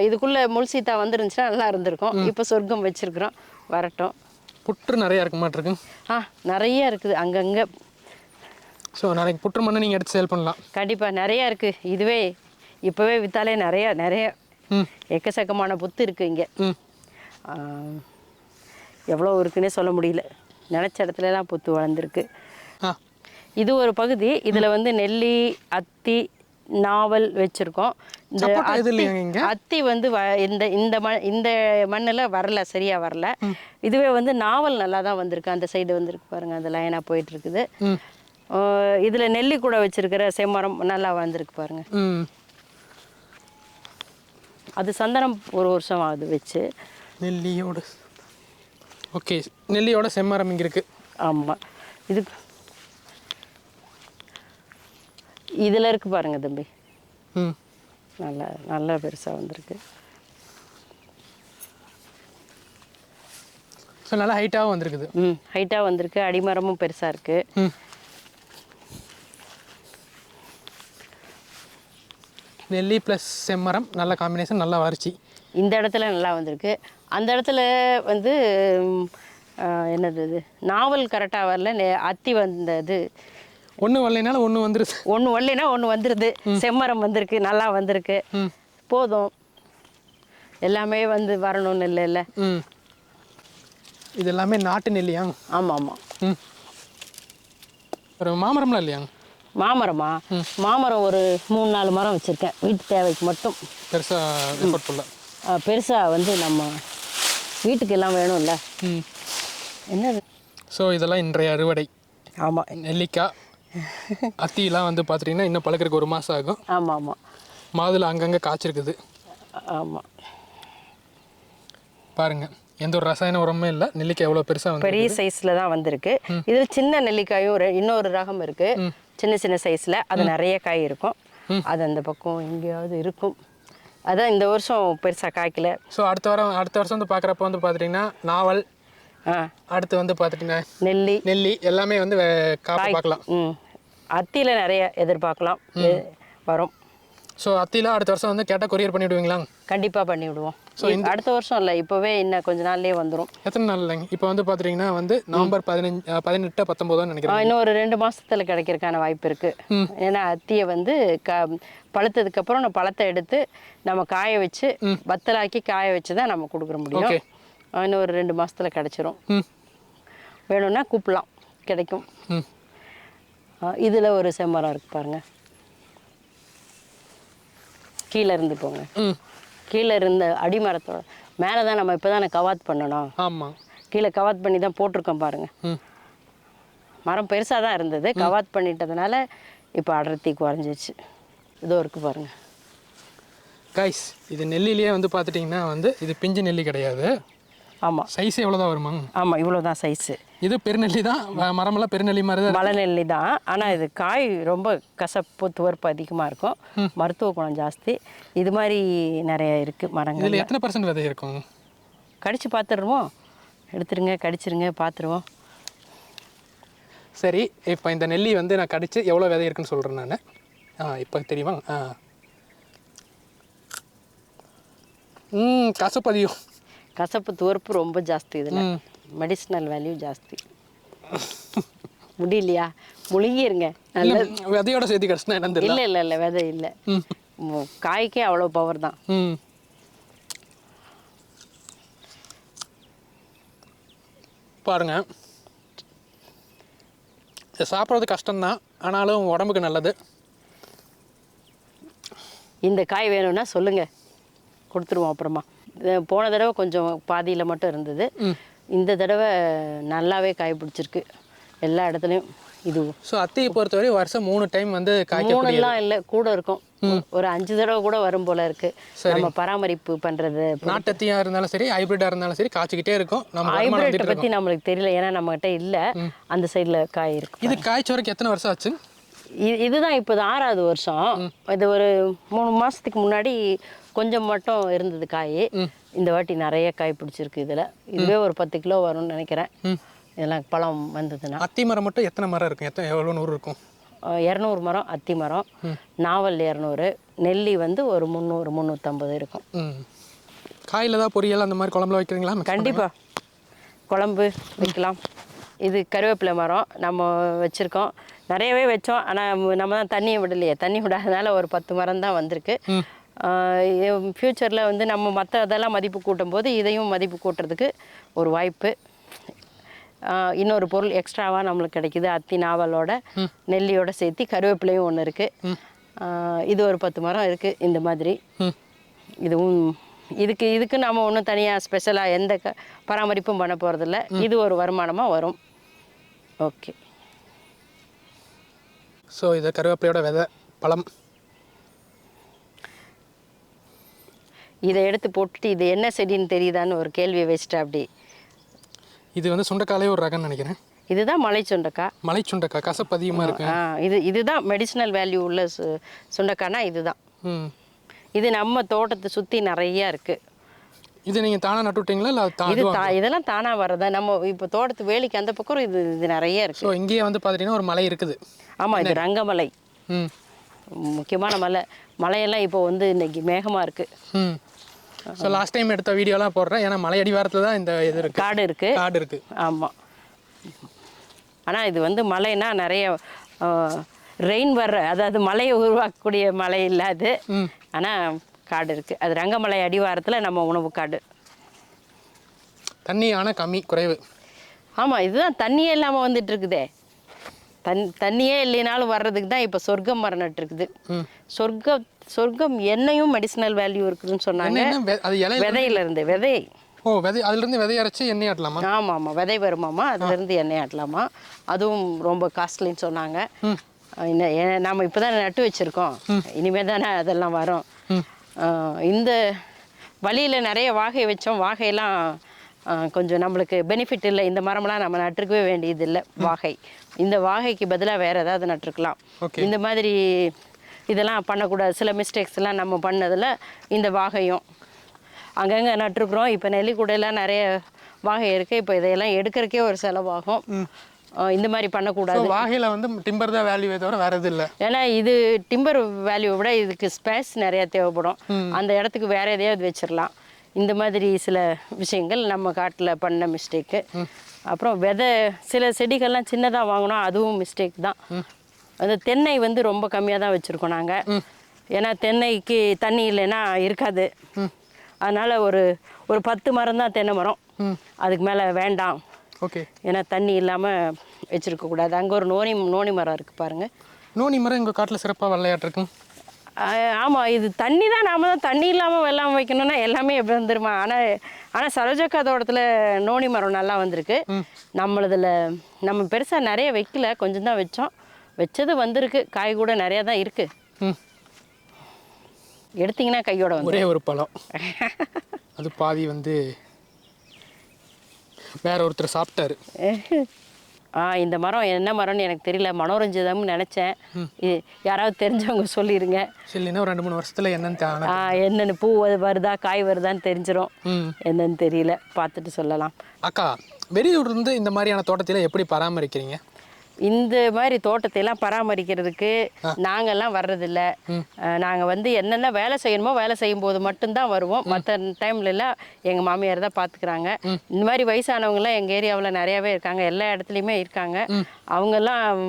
இதுக்குள்ளே முள்சீத்தா வந்துருந்துச்சுன்னா நல்லா இருந்திருக்கும். இப்போ சொர்க்கம் வச்சுருக்குறோம், வரட்டும். புற்று நிறையா இருக்க மாட்டிருக்கு. நிறைய இருக்குது அங்கங்கே. ஸோ நாளைக்கு புற்று மண்ணை நீங்கள் எடுத்து சேல் பண்ணலாம். கண்டிப்பாக நிறையா இருக்குது. இதுவே இப்போவே விற்றாலே நிறைய எக்கச்சக்கமான புத்து இருக்குது இங்கே. எவ்வளோ இருக்குன்னே சொல்ல முடியல. நினச்ச இடத்துலலாம் புத்து வளர்ந்துருக்கு. இது ஒரு பகுதி. இதில் வந்து நெல்லி, அத்தி, நாவல் வச்சுருக்கோம். இந்த அத்தி வந்து இந்த மண்ணில் வரல, சரியாக வரல. இதுவே வந்து நாவல் நல்லா தான் வந்திருக்கு. அந்த சைடு வந்திருக்கு பாருங்கள், அந்த லைனாக போயிட்டுருக்குது. இதில் நெல்லி கூட வச்சுருக்கிற செம்மரம் நல்லா வந்திருக்கு பாருங்கள். அது சந்தனம் ஒரு வருஷம் ஆகுது வச்சு. நெல்லியோட ஓகே, நெல்லியோட செம்மரம் இங்கே இருக்குது. ஆமாம், இதில் இருக்குது பாருங்கள் தம்பி. நல்லா பெருசாக வந்திருக்கு. ஸோ நல்லா ஹைட்டாகவும் வந்திருக்குது. ஹைட்டாக வந்திருக்கு. அடிமரமும் பெருசாக இருக்குது. நெல்லி ப்ளஸ் செம்மரம் நல்ல காம்பினேஷன், நல்ல வறட்சி. இந்த இடத்துல நல்லா வந்திருக்கு. அந்த இடத்துல வந்து என்னது இது நாவல் கரெக்டாக வரல. அத்தி வந்தது ஒன்று வரலைனாலும் ஒன்று வந்துருது. ஒன்று வரலைன்னா ஒன்று வந்துடுது. செம்மரம் வந்திருக்கு, நல்லா வந்திருக்கு. போதும். எல்லாமே வந்து வரணும்னு இல்லை. ம், இது எல்லாமே நாட்டு நெல்லியா? ஆமாம் ஆமாம். ம், ஒரு மாமரம்லாம் இல்லையாங்க? மாமரமா? மாமரம் ஒரு 3-4 மரம் வச்சுருக்கேன், வீட்டு தேவைக்கு மட்டும். பெருசாக எஃபோர்ட் ஃபுல்லாக. பெருசாக வந்து நம்ம வீட்டுக்கு எல்லாம் வேணும்ல. ம், என்னது? ஸோ இதெல்லாம் இன்றைய அறுவடை. ஆமாம். நெல்லிக்காய் அத்திலாம் வந்து பார்த்துட்டிங்கன்னா இன்னும் பழக்கிறதுக்கு 1 மாதம் ஆகும். ஆமாம் ஆமாம். மாதுளை அங்கங்கே காய்ச்சிருக்குது ஆமாம். பாருங்கள், எந்த ஒரு ரசாயன உரமே இல்லை. நெல்லிக்காய் எவ்வளோ பெருசாக வந்து பெரிய சைஸில் தான் வந்திருக்கு. இதில் சின்ன நெல்லிக்காயும் இன்னொரு ரகம் இருக்குது, சின்ன சின்ன சைஸில். அது நிறைய காய் இருக்கும். அது அந்த பக்கம் எங்கேயாவது இருக்கும். அதான் இந்த வருஷம் பெருசாக காய்க்கல. ஸோ அடுத்த வருஷம் வந்து பார்க்குறப்ப வந்து பார்த்துட்டிங்கன்னா நாவல், அடுத்து வந்து பார்த்துட்டிங்கன்னா நெல்லி எல்லாமே வந்து காய் பார்க்கலாம். அத்தியில் நிறைய எதிர்பார்க்கலாம், வரும். ஸோ அத்தியில் அடுத்த வருஷம் வந்து கேட்டால் கொரியர் பண்ணி விடுவீங்களா? கண்டிப்பாக பண்ணி விடுவோம். ஸோ அடுத்த வருஷம் இல்லை, இப்போவே இன்னும் கொஞ்ச நாள்லேயே வந்துடும். எத்தனை நாள் இல்லைங்க? இப்போ வந்து பார்த்துட்டிங்கன்னா வந்து நவம்பர் 18, 19 நினைக்கிறேன். இன்னும் ஒரு 2 மாதத்தில் கிடைக்கிறதுக்கான வாய்ப்பு இருக்குது. ஏன்னா அத்தியை வந்து பழுத்ததுக்கப்புறம் நம்ம பழத்தை எடுத்து நம்ம காய வச்சு வத்தலாக்கி காய வச்சு தான் நம்ம கொடுக்குற முடியும். இன்னும் ஒரு 2 மாதத்தில் கிடச்சிரும். வேணும்னா கூப்பிடலாம், கிடைக்கும். இதில் ஒரு செம்மரம் இருக்குது பாருங்கள், கீழே இருந்து போங்க. கீழே இருந்த அடிமரத்தோட மேலே தான் நம்ம இப்போ தான் கவாத் பண்ணணும். ஆமாம், கீழே கவாத் பண்ணி தான் போட்டிருக்கோம் பாருங்கள். மரம் பெருசாக தான் இருந்தது, கவாத் பண்ணிட்டதுனால இப்போ அடர்த்தி குறைஞ்சிச்சு. இதோ இருக்குது பாருங்கள் கைஸ். இது நெல்லிலேயே வந்து பார்த்துட்டிங்கன்னா வந்து இது பிஞ்சு நெல்லி கிடையாது. ஆமாம், சைஸ் எவ்வளோ தான் வருமாங்க? ஆமாம், இவ்வளோ தான் சைஸு. இது பெருநெல்லி தான், மரமெல்லாம் பெருநெல்லி மாதிரி தான், மலை நெல்லி தான். ஆனால் இது காய் ரொம்ப கசப்பு துவர்ப்பு அதிகமாக இருக்கும், மருத்துவ குணம் ஜாஸ்தி. இது மாதிரி நிறைய இருக்குது மரங்கள். இதில் எத்தனை % விதை இருக்கும்? கடிச்சு பார்த்துருவோம், எடுத்துருங்க, கடிச்சிருங்க, பார்த்துருவோம். சரி, இப்போ இந்த நெல்லி வந்து நான் கடிச்சு எவ்வளோ விதை இருக்குன்னு சொல்கிறேன் நான். இப்போ தெரியுமா? கசப்பதியும் கசப்பு துவர்ப்பு ரொம்ப ஜாஸ்தி. இதில் மெடிசினல் வேல்யூ ஜாஸ்தி. முடியலையா? முழுங்கிருங்க. விதையோட சேர்த்து கிடச்சுனா என்ன தெரியல. இல்லை விதை இல்லை, காய்க்கே அவ்வளோ பவர் தான். பாருங்க, இதை சாப்பிட்றது கஷ்டம்தான், ஆனாலும் உடம்புக்கு நல்லது. இந்த காய் வேணும்னா சொல்லுங்கள், கொடுத்துருவோம். அப்புறமா போன தடவை கொஞ்சம் பாதியில் மட்டும் இருந்தது, இந்த தடவை நல்லாவே காய் பிடிச்சிருக்கு எல்லா இடத்துலையும். இது ஸோ அத்தியை பொறுத்தவரை வருஷம் 3 டைம் வந்து காய்க்க. 3 இல்லை, கூட இருக்கும். ஒரு 5 தடவை கூட வரும் போல இருக்கு. நம்ம பராமரிப்பு பண்றது, நாட்டத்தியா இருந்தாலும் சரி, ஹைபிரிட்டா இருந்தாலும் சரி, காய்ச்சிக்கிட்டே இருக்கும். நம்ம ஹைபிரிட் பற்றி நம்மளுக்கு தெரியல, ஏன்னா நம்மகிட்ட இல்லை. அந்த சைடில் காய் இருக்கு. இது காய்ச்ச வரைக்கும் எத்தனை வருஷம் ஆச்சு? இதுதான் இப்போ 6வது வருஷம். இது ஒரு 3 மாதத்துக்கு முன்னாடி கொஞ்சம் மட்டும் இருந்தது காய். இந்த வாட்டி நிறைய காய் பிடிச்சிருக்கு. இதில் இதுவே ஒரு 10 கிலோ வரும்னு நினைக்கிறேன், இதெல்லாம் பழம் வந்ததுன்னா. அத்தி மரம் மட்டும் எத்தனை மரம் இருக்கும்? எவ்வளோ நூறு இருக்கும்? 200 மரம் அத்தி மரம், நாவல் 200, நெல்லி வந்து ஒரு 300, 350 இருக்கும். காயில் தான் பொரியல் அந்த மாதிரி குழம்புல வைக்கிறீங்களா? கண்டிப்பாக குழம்பு வைக்கலாம். இது கருவேப்பிலை மரம் நம்ம வச்சுருக்கோம், நிறையவே வச்சோம். ஆனால் நம்ம தான் தண்ணியை விடலையே, தண்ணி விடாதனால ஒரு 10 மரம் தான் வந்திருக்கு. ஃப்யூச்சரில் வந்து நம்ம மற்ற இதெல்லாம் மதிப்பு கூட்டும் போது இதையும் மதிப்பு கூட்டுறதுக்கு ஒரு வாய்ப்பு. இன்னொரு பொருள் எக்ஸ்ட்ராவாக நம்மளுக்கு கிடைக்கிது. அத்தி நாவலோட நெல்லியோட சேர்த்து கருவேப்பிலையும் ஒன்று இருக்குது. இது ஒரு 10 மரம் இருக்குது இந்த மாதிரி. இதுவும் இதுக்கு நம்ம ஒன்றும் தனியாக ஸ்பெஷலாக எந்த பராமரிப்பும் பண்ண போகிறதில்ல. இது ஒரு வருமானமாக வரும். ஓகே. ஸோ இது கருவேப்பிலையோட விதை பழம். இதை எடுத்து போட்டுட்டு இது என்ன செடின்னு தெரியுதான்னு ஒரு கேள்வியை வச்சுட்டா அப்படி. இது வந்து சுண்டைக்காலே ஒரு ரகம்னு நினைக்கிறேன். இதுதான் மலை சுண்டைக்காய். மலை சுண்டைக்காய் கசப்பு அதிகமாக இருக்கு. இதுதான் மெடிசினல் வேல்யூ உள்ள சுண்டைக்காய்னா இதுதான். இது நம்ம தோட்டத்தை சுற்றி நிறையா இருக்குது. இது நீங்கள் தானாக நட்டு விட்டீங்களா இல்லை? இதெல்லாம் தானாக வர்றதா. நம்ம இப்போ தோட்டத்து வேலிக்கு அந்த பக்கம் இது நிறைய இருக்குது. ஸோ இங்கேயே வந்து பார்த்துட்டிங்கன்னா ஒரு மலை இருக்குது. ஆமாம், இது ரங்கமலை, முக்கியமான மலை. மலையெல்லாம் இப்போ வந்து இன்னைக்கு மேகமாக இருக்குது. ஸோ லாஸ்ட் டைம் எடுத்த வீடியோலாம் போடுறேன், ஏன்னா மலை அடிவாரத்தில் தான் இந்த இது இருக்குது, காடு இருக்குது. ஆமாம், ஆனால் இது வந்து மலைன்னா நிறைய ரெயின் வர்ற, அதாவது மலையை உருவாக்கக்கூடிய மலை இல்லை அது. ஆனால் காடு இருக்குது. அது ரங்கமலை அடிவாரத்தில் நம்ம உணவு காடு. தண்ணி ஆனால் கம்மி குறைவு. ஆமாம், இதுதான் தண்ணியே இல்லாமல் வந்துட்டு இருக்குதே. தண்ணியே இல்லைனாலும் வர்றதுக்கு தான் இப்போ சொர்க்கம் மரம் நட்டுருக்குது. சொர்க்கம் எண்ணெயும் மெடிசினல் வேல்யூ இருக்குதுன்னு சொன்னாங்க. விதையிலேருந்து விதை அதுலேருந்து விதை அரைச்சி எண்ணெய் ஆட்டலாமா? ஆமாம், விதை வருமாமா, அதுலேருந்து எண்ணெய் ஆட்டலாமா. அதுவும் ரொம்ப காஸ்ட்லின்னு சொன்னாங்க. நாம் இப்போ தான் நட்டு வச்சுருக்கோம், இனிமேல் தானே அதெல்லாம் வரும். இந்த வழியில் நிறைய வாகை வச்சோம். வாகையெல்லாம் கொஞ்சம் நம்மளுக்கு பெனிஃபிட் இல்லை. இந்த மரம்லாம் நம்ம நட்டுருக்கவே வேண்டியதில்லை. வாகை, இந்த வாகைக்கு பதிலாக வேறு ஏதாவது நட்டுருக்கலாம். இந்த மாதிரி இதெல்லாம் பண்ணக்கூடாது. சில மிஸ்டேக்ஸ்லாம் நம்ம பண்ணதில் இந்த வாகையும் அங்கங்கே நட்டுருக்குறோம். இப்போ நெல்லிக்கூடையெல்லாம் நிறைய வாகை இருக்குது. இப்போ இதையெல்லாம் எடுக்கிறக்கே ஒரு செலவாகும். இந்த மாதிரி பண்ணக்கூடாது. வாகையில் வந்து டிம்பர் தான் வேல்யூ தவிர வேறு எதுவும் இல்லை. ஏன்னா இது டிம்பர் வேல்யூவை விட இதுக்கு ஸ்பேஸ் நிறையா தேவைப்படும். அந்த இடத்துக்கு வேறு எதையாவது வச்சிடலாம். இந்த மாதிரி சில விஷயங்கள் நம்ம காட்டில் பண்ண மிஸ்டேக்கு. அப்புறம் விதை சில செடிகள்லாம் சின்னதாக வாங்கினோம், அதுவும் மிஸ்டேக் தான். அந்த தென்னை வந்து ரொம்ப கம்மியாக தான் வச்சுருக்கோம் நாங்கள். ஏன்னா தென்னைக்கு தண்ணி இல்லைன்னா இருக்காது. அதனால் ஒரு 10 மரம் தான் தென்னை மரம், அதுக்கு மேலே வேண்டாம். ஓகே. ஏன்னா தண்ணி இல்லாமல் வச்சுருக்கக்கூடாது. அங்கே ஒரு நோனி மரம் இருக்குது பாருங்கள். நோனி மரம் எங்கள் காட்டில் சிறப்பாக வெள்ளையாட்டிருக்கும். ஆமாம், இது தண்ணி தான். நாம் தான் தண்ணி இல்லாமல் வெள்ளாமல் வைக்கணும்னா எல்லாமே எப்படி வந்துருமா. ஆனால் சரோஜக்கா தோட்டத்தில் நோனி மரம் நல்லா வந்திருக்கு. நம்மளதில் நம்ம பெருசாக நிறைய வைக்கல, கொஞ்சம் தான் வச்சோம். வச்சது வந்திருக்கு. காய் கூட நிறையா தான் இருக்குது. எடுத்திங்கன்னா கையோட வந்து ஒரே ஒரு பழம், அது பாதி வந்து வேற ஒருத்தர் சாப்பிட்டாரு. இந்த மரம் என்ன மரம்னு எனக்கு தெரியல, மனோரஞ்சிதம்னு நினச்சேன். யாராவது தெரிஞ்சவங்க சொல்லிடுங்க. சரிண்ணா, ஒரு 2-3 வருஷத்தில் என்னென்னு பூ வருதா காய் வருதான்னு தெரிஞ்சிடும். என்னன்னு தெரியல, பார்த்துட்டு சொல்லலாம். அக்கா, வெளியூர்லேருந்து இந்த மாதிரியான தோட்டத்தில் எப்படி பராமரிக்கிறீங்க? இந்த மாதிரி தோட்டத்தையெல்லாம் பராமரிக்கிறதுக்கு நாங்கள்லாம் வர்றதில்ல. நாங்கள் வந்து என்னென்ன வேலை செய்யணுமோ வேலை செய்யும் போது மட்டும்தான் வருவோம். மற்ற டைம்லலாம் எங்கள் மாமியார் தான் பார்த்துக்கிறாங்க. இந்த மாதிரி வயசானவங்களாம் எங்கள் ஏரியாவில் நிறையாவே இருக்காங்க, எல்லா இடத்துலையுமே இருக்காங்க. அவங்கெல்லாம்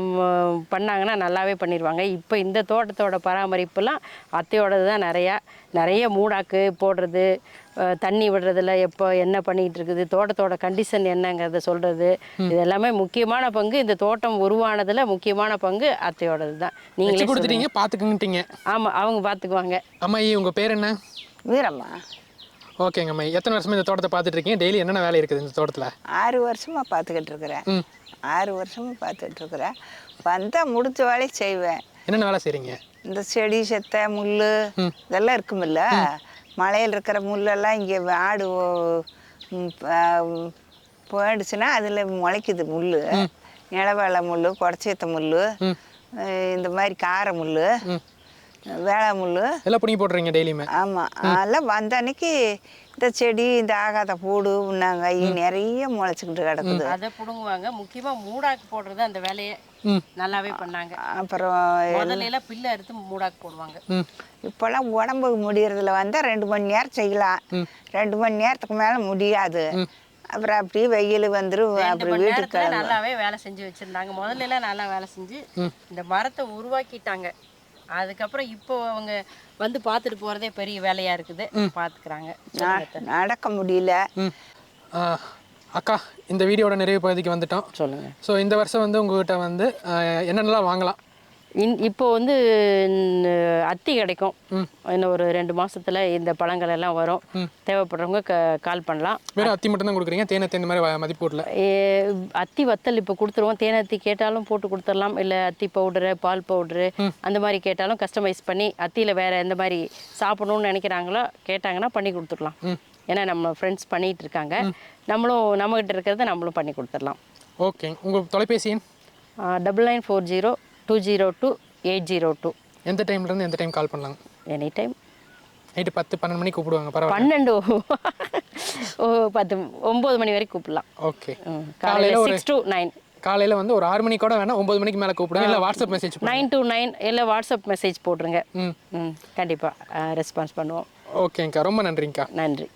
பண்ணாங்கன்னா நல்லாவே பண்ணிடுவாங்க. இப்போ இந்த தோட்டத்தோட பராமரிப்புலாம் அத்தையோடது தான். நிறைய மூடாக்கு போடுறது, தண்ணி விடுறதுல எப்போ என்ன பண்ணிகிட்டு இருக்குது, தோட்டத்தோட கண்டிஷன் என்னங்கிறத சொல்கிறது, இது எல்லாமே முக்கியமான பங்கு. இந்த தோட்டம் உருவானதில் முக்கியமான பங்கு அத்தையோடது தான். நீங்களே கொடுத்துட்டீங்க, பார்த்துக்கிட்டீங்க. ஆமாம், அவங்க பார்த்துக்குவாங்க. அம்மாயி, உங்கள் பேர் என்ன? வீரம்மா. ஓகேங்க அம்மா. எத்தனை வருஷமா இந்த தோட்டத்தை பார்த்துட்டு இருக்கீங்க? டெய்லி என்னென்ன வேலை இருக்குது இந்த தோட்டத்தில்? 6 வருஷமாக பார்த்துக்கிட்டு இருக்கிறேன். 6 வருஷமாக பார்த்துக்கிட்டு இருக்கிறேன். வந்தால் முடிச்ச வேலையை செய்வேன். என்னென்ன வேலை செய்கிறீங்க? இந்த செடி செத்தை முள் இதெல்லாம் இருக்குமில்ல, மலையில் இருக்கிற முள்ளெல்லாம் இங்கே ஆடு போயிடுச்சுன்னா அதில் முளைக்குது முள். நிலவேலை முள், குடச்சேத்த முள், இந்த மாதிரி கார முள், வேளை முள் எல்லாம் பிடிங்கி போட்டுறீங்க டெய்லியுமே? ஆமாம், அதெல்லாம் வந்த அன்னைக்கு இந்த செடி இந்த ஆகாத பூடு உண்ணாங்க நிறைய முளைச்சிக்கிட்டு கிடக்குது. அதை பிடுங்குவாங்க. முக்கியமாக மூடாக்கு போடுறது அந்த வேலையை நல்லாவே பண்ணாங்க. அப்புறம் முதல்ல பில்லை அறுத்து மூடாக்கு போடுவாங்க. இப்போல்லாம் உடம்புக்கு முடியறதுல வந்தால் 2 மணி நேரம் செய்யலாம், 2 மணி நேரத்துக்கு மேலே முடியாது. அப்புறம் அப்படியே வெயில் வந்துடும். அப்புறம் வீட்டுக்கு நல்லாவே வேலை செஞ்சு வச்சுருந்தாங்க. முதல்ல நல்லா வேலை செஞ்சு இந்த மரத்தை உருவாக்கிட்டாங்க. அதுக்கப்புறம் இப்போ அவங்க வந்து பார்த்துட்டு போகிறதே பெரிய வேலையாக இருக்குது. பார்த்துக்கிறாங்க. நடக்க முடியல. அக்கா, இந்த வீடியோட நிறைவு பகுதிக்கு வந்துட்டோம். சொல்லுங்கள். ஸோ இந்த வருஷம் வந்து உங்கள்கிட்ட வந்து என்னென்னலாம் வாங்கலாம்? இப்போ வந்து அத்தி கிடைக்கும். இன்னும் ஒரு 2 மாசத்துல இந்த பழங்கள் எல்லாம் வரும். தேவைப்படுறவங்க கால் பண்ணலாம். வெறும் அத்தி மட்டும் தான் கொடுக்குறீங்க? தேனத்தி இந்த மாதிரி மதிப்பு போடல? அத்தி வத்தல் இப்போ கொடுத்துருவோம். தேனத்தி கேட்டாலும் போட்டு கொடுத்துடலாம். இல்லை அத்தி பவுடரு, பால் பவுடரு அந்த மாதிரி கேட்டாலும் கஸ்டமைஸ் பண்ணி, அத்தியில் வேறு எந்த மாதிரி சாப்பிடணும்னு நினைக்கிறாங்களோ கேட்டாங்கன்னா பண்ணி கொடுத்துடலாம். ஏன்னா நம்ம ஃப்ரெண்ட்ஸ் பண்ணிகிட்டு இருக்காங்க. நம்மகிட்ட இருக்கிறத நம்மளும் பண்ணி கொடுத்துடலாம். ஓகே. உங்கள் தொலைபேசி எண்? 9940202802. எந்த டைம்லேருந்து எந்த டைம் கால் பண்ணலாங்க? Any time. நைட்டு 10-12 மணிக்கு கூப்பிடுவாங்க? பரவாயில்ல. 9 மணி வரைக்கும் கூப்பிடலாம். ஓகே. காலையில் 6 to 9. காலையில் வந்து ஒரு 6 மணி கூட வேணால் 9 மணிக்கு மேலே கூப்பிடுங்க. இல்லை வாட்ஸ்அப் மெசேஜ் 9 to 9 இல்லை வாட்ஸ்அப் மெசேஜ் போட்டுருங்க. கண்டிப்பாக ரெஸ்பான்ஸ் பண்ணுவோம். ஓகேங்க்கா, ரொம்ப நன்றிங்க்கா. நன்றி.